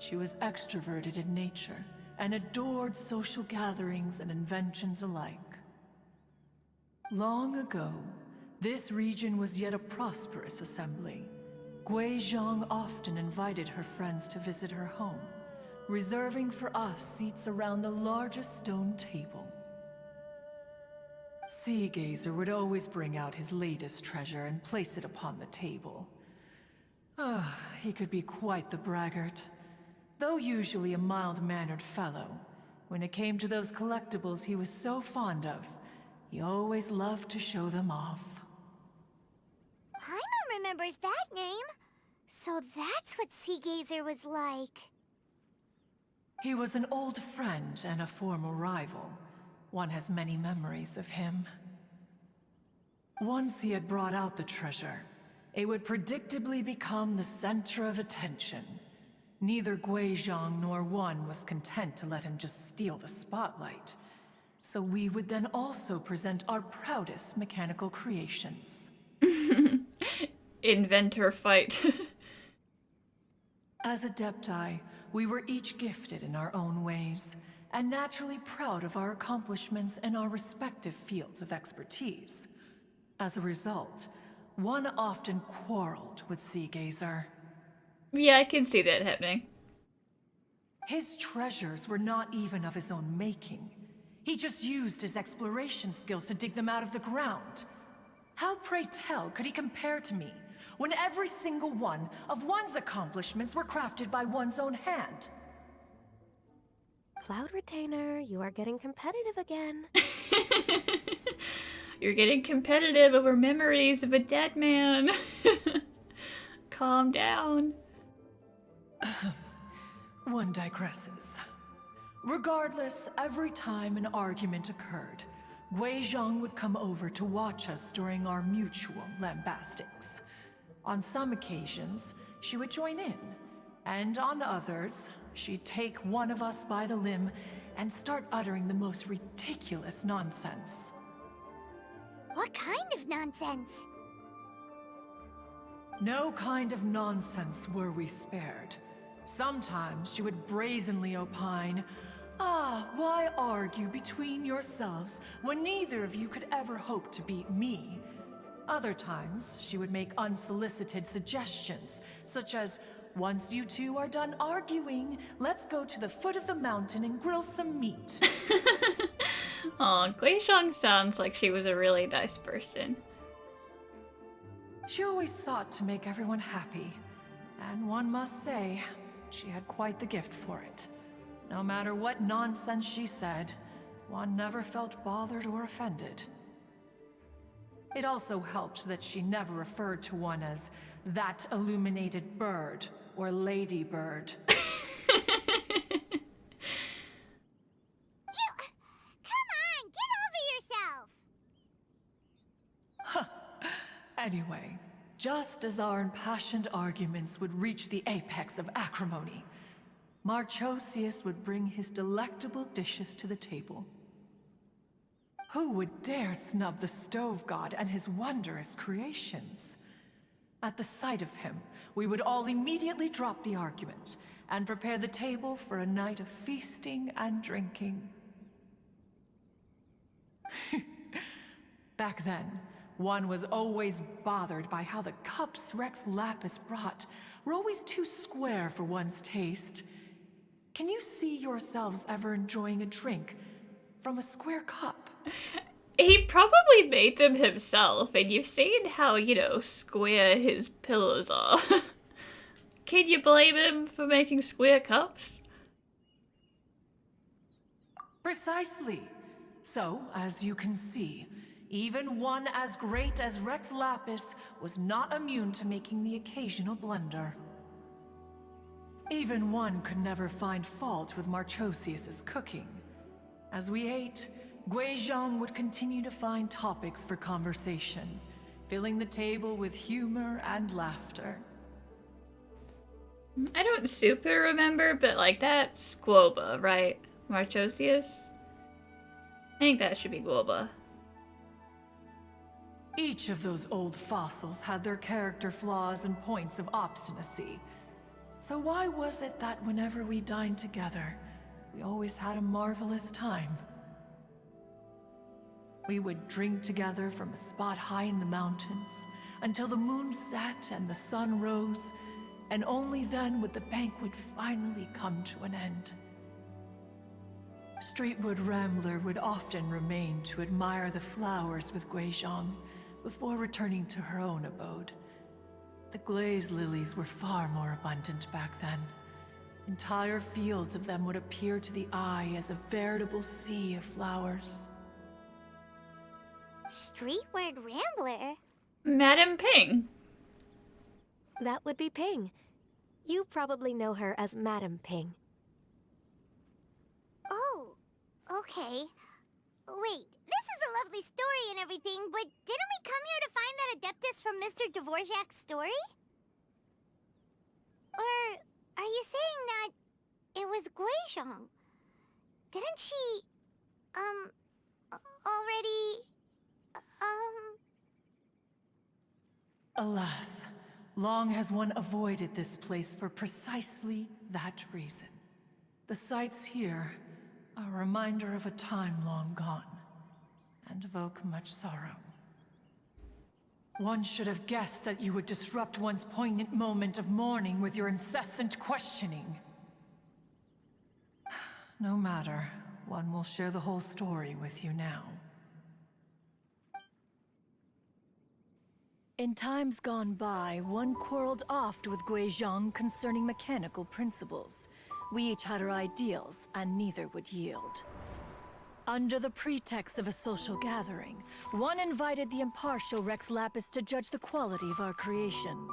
Speaker 16: She was extroverted in nature and adored social gatherings and inventions alike. Long ago, this region was yet a prosperous assembly. Gui Zhang often invited her friends to visit her home, reserving for us seats around the largest stone table. Sea Gazer would always bring out his latest treasure and place it upon the table. He could be quite the braggart. Though usually a mild-mannered fellow, when it came to those collectibles he was so fond of, he always loved to show them off.
Speaker 1: Paimon remembers that name. So that's what Sea Gazer was like.
Speaker 16: He was an old friend and a former rival. One has many memories of him. Once he had brought out the treasure, it would predictably become the center of attention. Neither Gui Zhang nor One was content to let him just steal the spotlight. So we would then also present our proudest mechanical creations.
Speaker 3: Inventor fight.
Speaker 16: As Adepti, we were each gifted in our own ways, and naturally proud of our accomplishments in our respective fields of expertise. As a result, One often quarreled with Sea Gazer.
Speaker 3: Yeah, I can see that happening.
Speaker 16: His treasures were not even of his own making. He just used his exploration skills to dig them out of the ground. How, pray tell, could he compare to me, when every single one of One's accomplishments were crafted by one's own hand?
Speaker 7: Cloud Retainer, you are getting competitive again.
Speaker 3: You're getting competitive over memories of a dead man. Calm down.
Speaker 16: One digresses. Regardless, every time an argument occurred, Gui Zhang would come over to watch us during our mutual lambastics. On some occasions, she would join in, and on others, she'd take one of us by the limb and start uttering the most ridiculous nonsense.
Speaker 1: What kind of nonsense?
Speaker 16: No kind of nonsense were we spared. Sometimes she would brazenly opine, why argue between yourselves when neither of you could ever hope to beat me? Other times, she would make unsolicited suggestions, such as, once you two are done arguing, let's go to the foot of the mountain and grill some meat.
Speaker 3: Aw, Gui Zhang sounds like she was a really nice person.
Speaker 16: She always sought to make everyone happy, and one must say, she had quite the gift for it. No matter what nonsense she said, one never felt bothered or offended. It also helped that she never referred to one as that illuminated bird or ladybird.
Speaker 1: Come on, get over yourself!
Speaker 16: Anyway, just as our impassioned arguments would reach the apex of acrimony, Marchosius would bring his delectable dishes to the table. Who would dare snub the stove god and his wondrous creations? At the sight of him, we would all immediately drop the argument and prepare the table for a night of feasting and drinking. Back then, one was always bothered by how the cups Rex Lapis brought were always too square for one's taste. Can you see yourselves ever enjoying a drink from a square cup?
Speaker 3: He probably made them himself, and you've seen how, square his pillars are. Can you blame him for making square cups?
Speaker 16: Precisely. So, as you can see, even one as great as Rex Lapis was not immune to making the occasional blunder. Even one could never find fault with Marchosius's cooking. As we ate, Gui Zhang would continue to find topics for conversation, filling the table with humor and laughter.
Speaker 3: I don't super remember, but that's Guoba, right? Marchosius? I think that should be Guoba.
Speaker 16: Each of those old fossils had their character flaws and points of obstinacy. So why was it that whenever we dined together, we always had a marvelous time? We would drink together from a spot high in the mountains until the moon set and the sun rose, and only then would the banquet finally come to an end. Streetwood Rambler would often remain to admire the flowers with Guizhong before returning to her own abode. The glaze lilies were far more abundant back then. Entire fields of them would appear to the eye as a veritable sea of flowers.
Speaker 1: Streetward Rambler?
Speaker 3: Madam Ping.
Speaker 7: That would be Ping. You probably know her as Madam Ping.
Speaker 1: Oh, okay. Wait, this is a lovely story and everything, but didn't we come here to find that Adeptus from Mr. Dvorak's story? Or are you saying that it was Guizhong? Didn't she, already,
Speaker 16: Alas, long has one avoided this place for precisely that reason. The sights here are a reminder of a time long gone, and evoke much sorrow. One should have guessed that you would disrupt one's poignant moment of mourning with your incessant questioning. No matter, one will share the whole story with you now. In times gone by, one quarreled oft with Guizhong concerning mechanical principles. We each had our ideals, and neither would yield. Under the pretext of a social gathering, one invited the impartial Rex Lapis to judge the quality of our creations.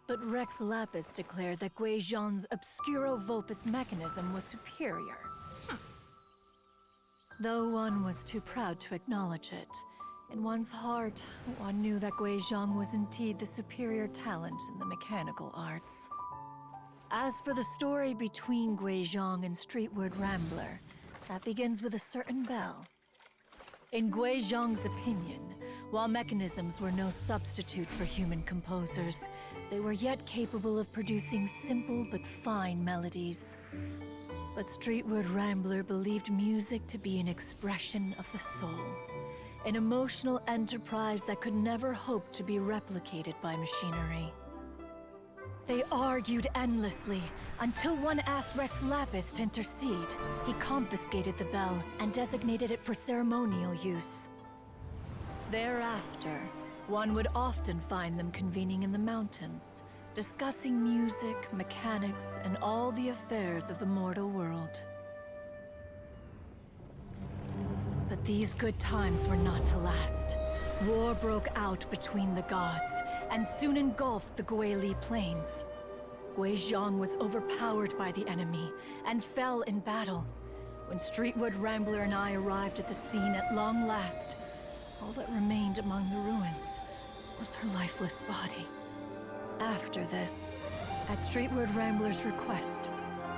Speaker 16: But Rex Lapis declared that Guizhong's Obscuro Vulpus mechanism was superior. Though one was too proud to acknowledge it, in one's heart, one knew that Guizhong was indeed the superior talent in the mechanical arts. As for the story between Guizhong and Streetward Rambler, that begins with a certain bell. In Guizhong's opinion, while mechanisms were no substitute for human composers, they were yet capable of producing simple but fine melodies. But Streetward Rambler believed music to be an expression of the soul, an emotional enterprise that could never hope to be replicated by machinery. They argued endlessly, until one asked Rex Lapis to intercede. He confiscated the bell and designated it for ceremonial use. Thereafter, one would often find them convening in the mountains, discussing music, mechanics, and all the affairs of the mortal world. But these good times were not to last. War broke out between the gods, and soon engulfed the Guili Plains. Guizhong was overpowered by the enemy, and fell in battle. When Streetwood Rambler and I arrived at the scene at long last, all that remained among the ruins was her lifeless body. After this, at Streetwood Rambler's request,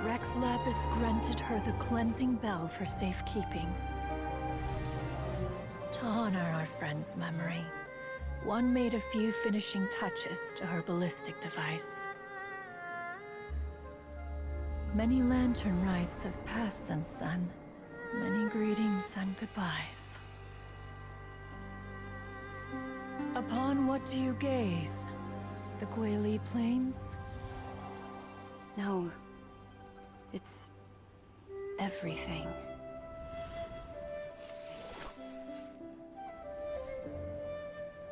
Speaker 16: Rex Lapis granted her the cleansing bell for safekeeping. To honor our friend's memory, one made a few finishing touches to her ballistic device. Many lantern rites have passed since then. Many greetings and goodbyes. Upon what do you gaze? The Guili Plains?
Speaker 6: No. It's everything.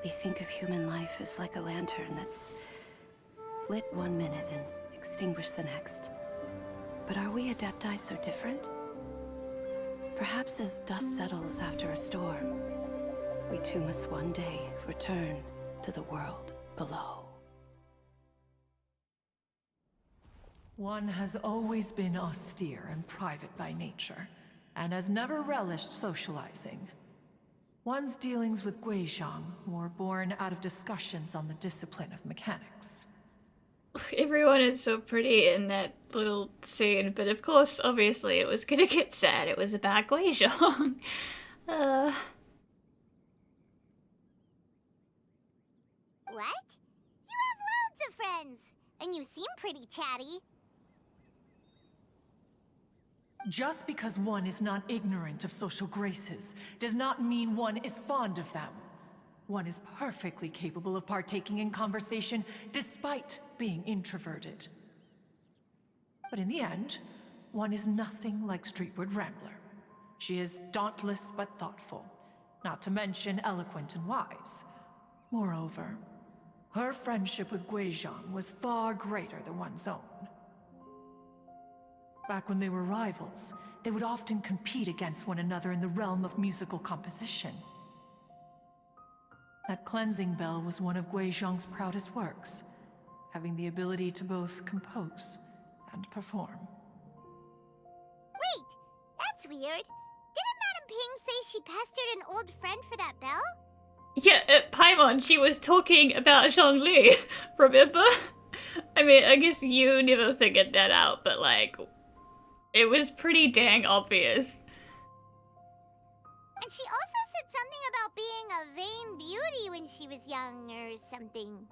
Speaker 6: We think of human life as like a lantern that's lit one minute and extinguished the next. But are we Adepti so different? Perhaps as dust settles after a storm, we too must one day return to the world below.
Speaker 16: One has always been austere and private by nature, and has never relished socializing. One's dealings with Guizhong were born out of discussions on the discipline of mechanics.
Speaker 3: Everyone is so pretty in that little scene, but of course, obviously, it was gonna get sad. It was about Guizhong.
Speaker 1: What? You have loads of friends! And you seem pretty chatty.
Speaker 16: Just because one is not ignorant of social graces does not mean one is fond of them. One is perfectly capable of partaking in conversation despite being introverted. But in the end, one is nothing like Streetward Rambler. She is dauntless but thoughtful, not to mention eloquent and wise. Moreover, her friendship with Guizhong was far greater than one's own. Back when they were rivals, they would often compete against one another in the realm of musical composition. That cleansing bell was one of Guizhong's proudest works, having the ability to both compose and perform.
Speaker 1: Wait, that's weird. Didn't Madame Ping say she pestered an old friend for that bell?
Speaker 3: Yeah, at Paimon, she was talking about Zhongli, remember? I mean, I guess you never figured that out, but like, it was pretty dang obvious.
Speaker 1: And she also said something about being a vain beauty when she was young or something.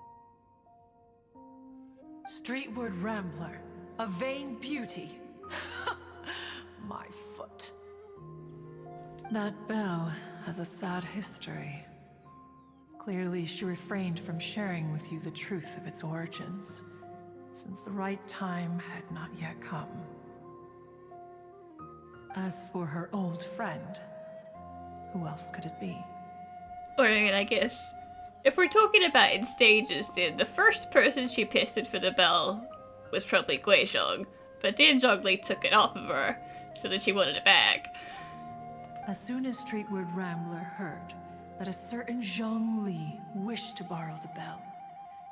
Speaker 16: Streetward Rambler, a vain beauty. My foot. That bell has a sad history. Clearly, she refrained from sharing with you the truth of its origins, since the right time had not yet come. As for her old friend, who else could it be?
Speaker 3: Or I mean, I guess, if we're talking about in stages, then the first person she pestered for the bell was probably Guizhong, but then Zhongli took it off of her, so that she wanted it back.
Speaker 16: As soon as Streetward Rambler heard that a certain Zhongli wished to borrow the bell,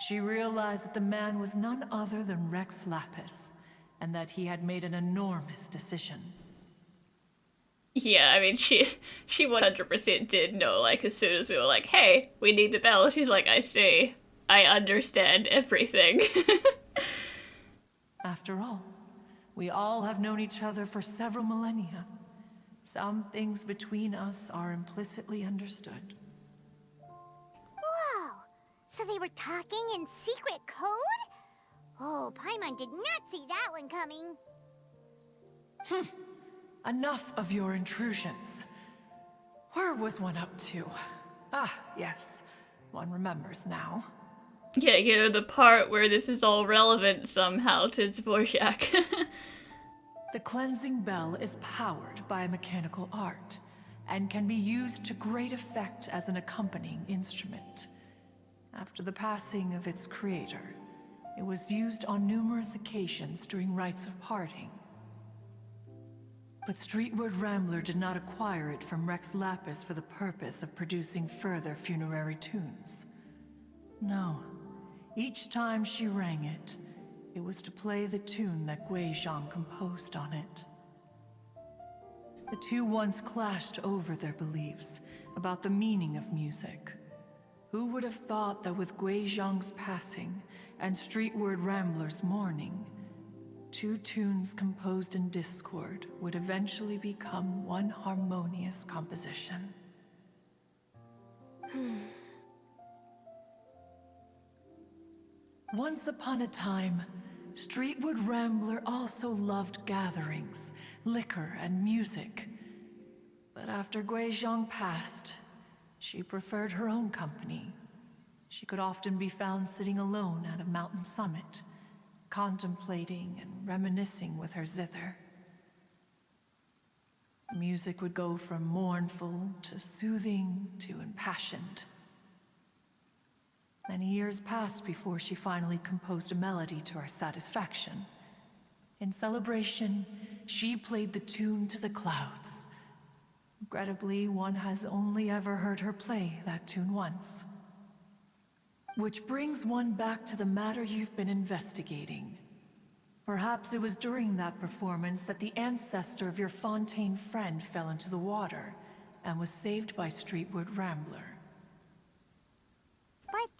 Speaker 16: she realized that the man was none other than Rex Lapis, and that he had made an enormous decision.
Speaker 3: Yeah, I mean, she 100% did know, like, as soon as we were like, hey, we need the bell, she's like, I see. I understand everything.
Speaker 16: After all, we all have known each other for several millennia. Some things between us are implicitly understood.
Speaker 1: Whoa! So they were talking in secret code? Oh, Paimon did not see that one coming.
Speaker 16: Enough of your intrusions. Where was one up to? Ah, yes. One remembers now.
Speaker 3: Yeah, you know, the part where this is all relevant somehow to Dvorak.
Speaker 16: The cleansing bell is powered by a mechanical art, and can be used to great effect as an accompanying instrument. After the passing of its creator, it was used on numerous occasions during rites of parting. But Streetward Rambler did not acquire it from Rex Lapis for the purpose of producing further funerary tunes. No. Each time she rang it, it was to play the tune that Guizhong composed on it. The two once clashed over their beliefs about the meaning of music. Who would have thought that with Guizhong's passing and Streetward Rambler's mourning, two tunes composed in discord would eventually become one harmonious composition? Once upon a time, Streetward Rambler also loved gatherings, liquor, and music. But after Guizhong passed, she preferred her own company. She could often be found sitting alone at a mountain summit, contemplating and reminiscing with her zither. The music would go from mournful to soothing to impassioned. Many years passed before she finally composed a melody to her satisfaction. In celebration, she played the tune to the clouds. Regrettably, one has only ever heard her play that tune once. Which brings one back to the matter you've been investigating. Perhaps it was during that performance that the ancestor of your Fontaine friend fell into the water and was saved by Streetward Rambler.
Speaker 1: But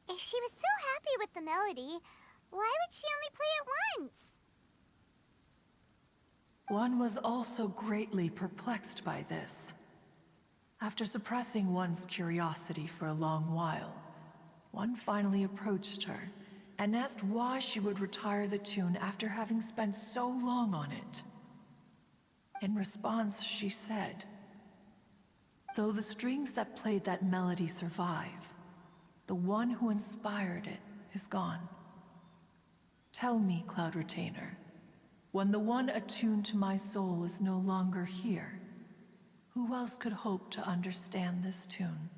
Speaker 1: if she was so happy with the melody, why would she only play it once?
Speaker 16: One was also greatly perplexed by this. After suppressing one's curiosity for a long while, one finally approached her and asked why she would retire the tune after having spent so long on it. In response, she said, "Though the strings that played that melody survive, the one who inspired it is gone. Tell me, Cloud Retainer, when the one attuned to my soul is no longer here, who else could hope to understand this tune?"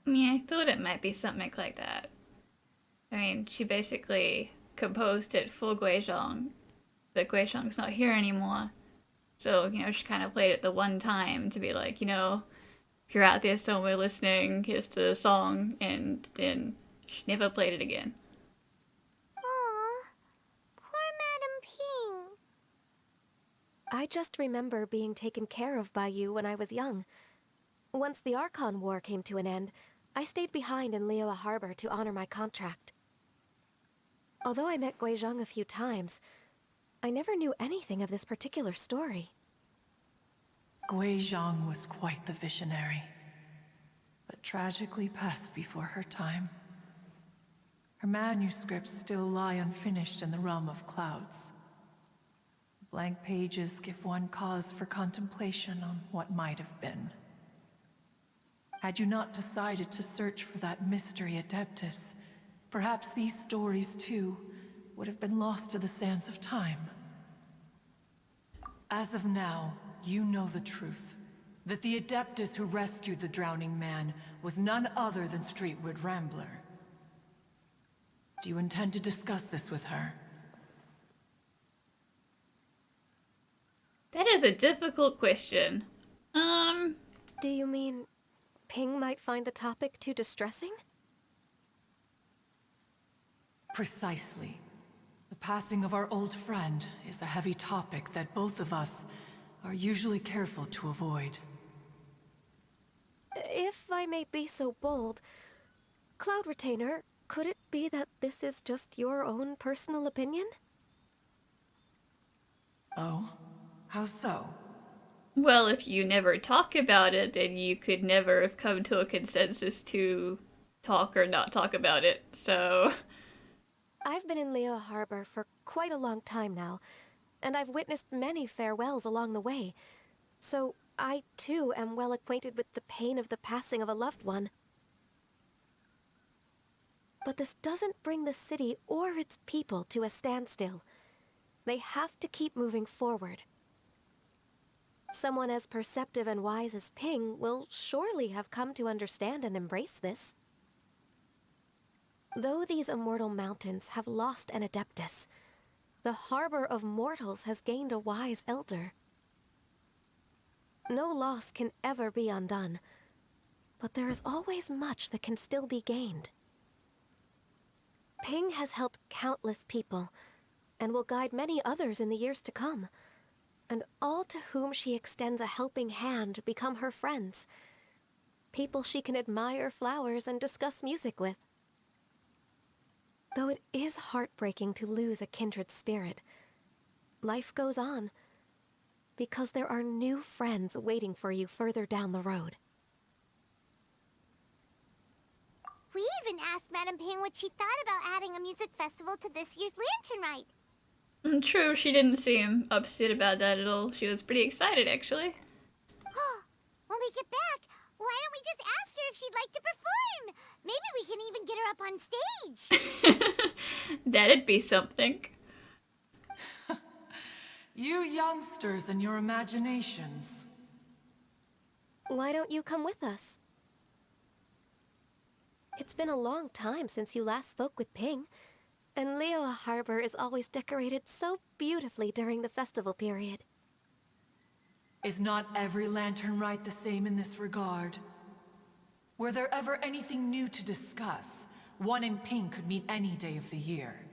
Speaker 3: Yeah, I thought it might be something like that. I mean, she basically composed it for Guizhong, but Guizhong's not here anymore. So, she kind of played it the one time to be like, if you're out there somewhere listening, here's the song, and then she never played it again.
Speaker 1: Aw, poor Madam Ping.
Speaker 7: I just remember being taken care of by you when I was young. Once the Archon War came to an end, I stayed behind in Liyue Harbor to honor my contract. Although I met Guizhong a few times, I never knew anything of this particular story.
Speaker 16: Guizhong was quite the visionary, but tragically passed before her time. Her manuscripts still lie unfinished in the realm of clouds. Blank pages give one cause for contemplation on what might have been. Had you not decided to search for that mystery Adeptus, perhaps these stories, too, would have been lost to the sands of time. As of now, you know the truth. That the Adeptus who rescued the drowning man was none other than Streetwood Rambler. Do you intend to discuss this with her?
Speaker 3: That is a difficult question.
Speaker 7: Do you mean Ping might find the topic too distressing?
Speaker 16: Precisely. The passing of our old friend is a heavy topic that both of us are usually careful to avoid.
Speaker 7: If I may be so bold, Cloud Retainer, could it be that this is just your own personal opinion?
Speaker 16: Oh? How so?
Speaker 3: Well, if you never talk about it, then you could never have come to a consensus to talk or not talk about it, so...
Speaker 7: I've been in Liyue Harbor for quite a long time now, and I've witnessed many farewells along the way, so I too am well acquainted with the pain of the passing of a loved one. But this doesn't bring the city or its people to a standstill. They have to keep moving forward. Someone as perceptive and wise as Ping will surely have come to understand and embrace this. Though these immortal mountains have lost an Adeptus, the harbor of mortals has gained a wise elder. No loss can ever be undone, but there is always much that can still be gained. Ping has helped countless people, and will guide many others in the years to come. And all to whom she extends a helping hand become her friends. People she can admire flowers and discuss music with. Though it is heartbreaking to lose a kindred spirit, life goes on, because there are new friends waiting for you further down the road.
Speaker 1: We even asked Madam Ping what she thought about adding a music festival to this year's Lantern Rite.
Speaker 3: True, she didn't seem upset about that at all. She was pretty excited, actually.
Speaker 1: When we get back, why don't we just ask her if she'd like to perform? Maybe we can even get her up on stage.
Speaker 3: That'd be something.
Speaker 16: You youngsters and your imaginations.
Speaker 7: Why don't you come with us? It's been a long time since you last spoke with Ping, and Liyue Harbor is always decorated so beautifully during the festival period.
Speaker 16: Is not every Lantern Rite the same in this regard? Were there ever anything new to discuss? One in Ping could meet any day of the year.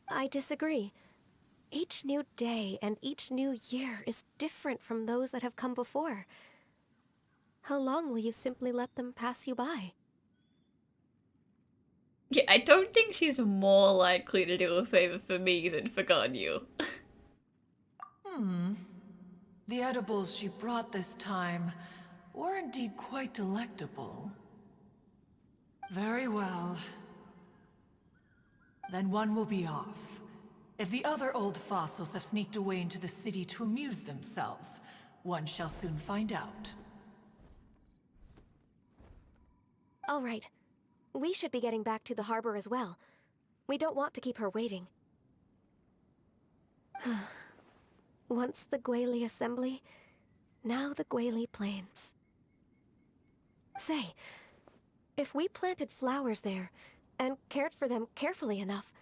Speaker 7: I disagree. Each new day and each new year is different from those that have come before. How long will you simply let them pass you by?
Speaker 3: Yeah, I don't think she's more likely to do a favor for me than for Ganyu.
Speaker 16: The edibles she brought this time were indeed quite delectable. Very well. Then one will be off. If the other old fossils have sneaked away into the city to amuse themselves, one shall soon find out.
Speaker 7: All right. We should be getting back to the harbor as well. We don't want to keep her waiting. Once the Guili Assembly, now the Guili Plains. Say, if we planted flowers there and cared for them carefully enough,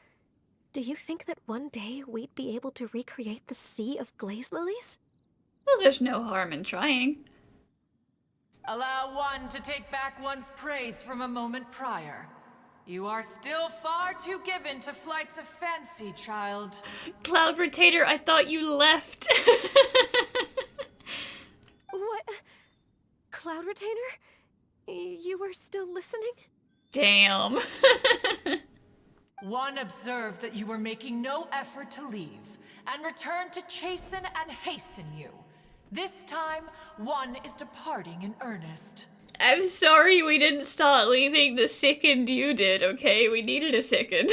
Speaker 7: do you think that one day we'd be able to recreate the Sea of Glaze Lilies?
Speaker 3: Well, there's no harm in trying.
Speaker 16: Allow one to take back one's praise from a moment prior. You are still far too given to flights of fancy, child.
Speaker 3: Cloud Rotator, I thought you left.
Speaker 7: What? Cloud Retainer? You were still listening?
Speaker 3: Damn.
Speaker 16: One observed that you were making no effort to leave, and returned to chasten and hasten you. This time, one is departing in earnest.
Speaker 3: I'm sorry we didn't start leaving the second you did, okay? We needed a second.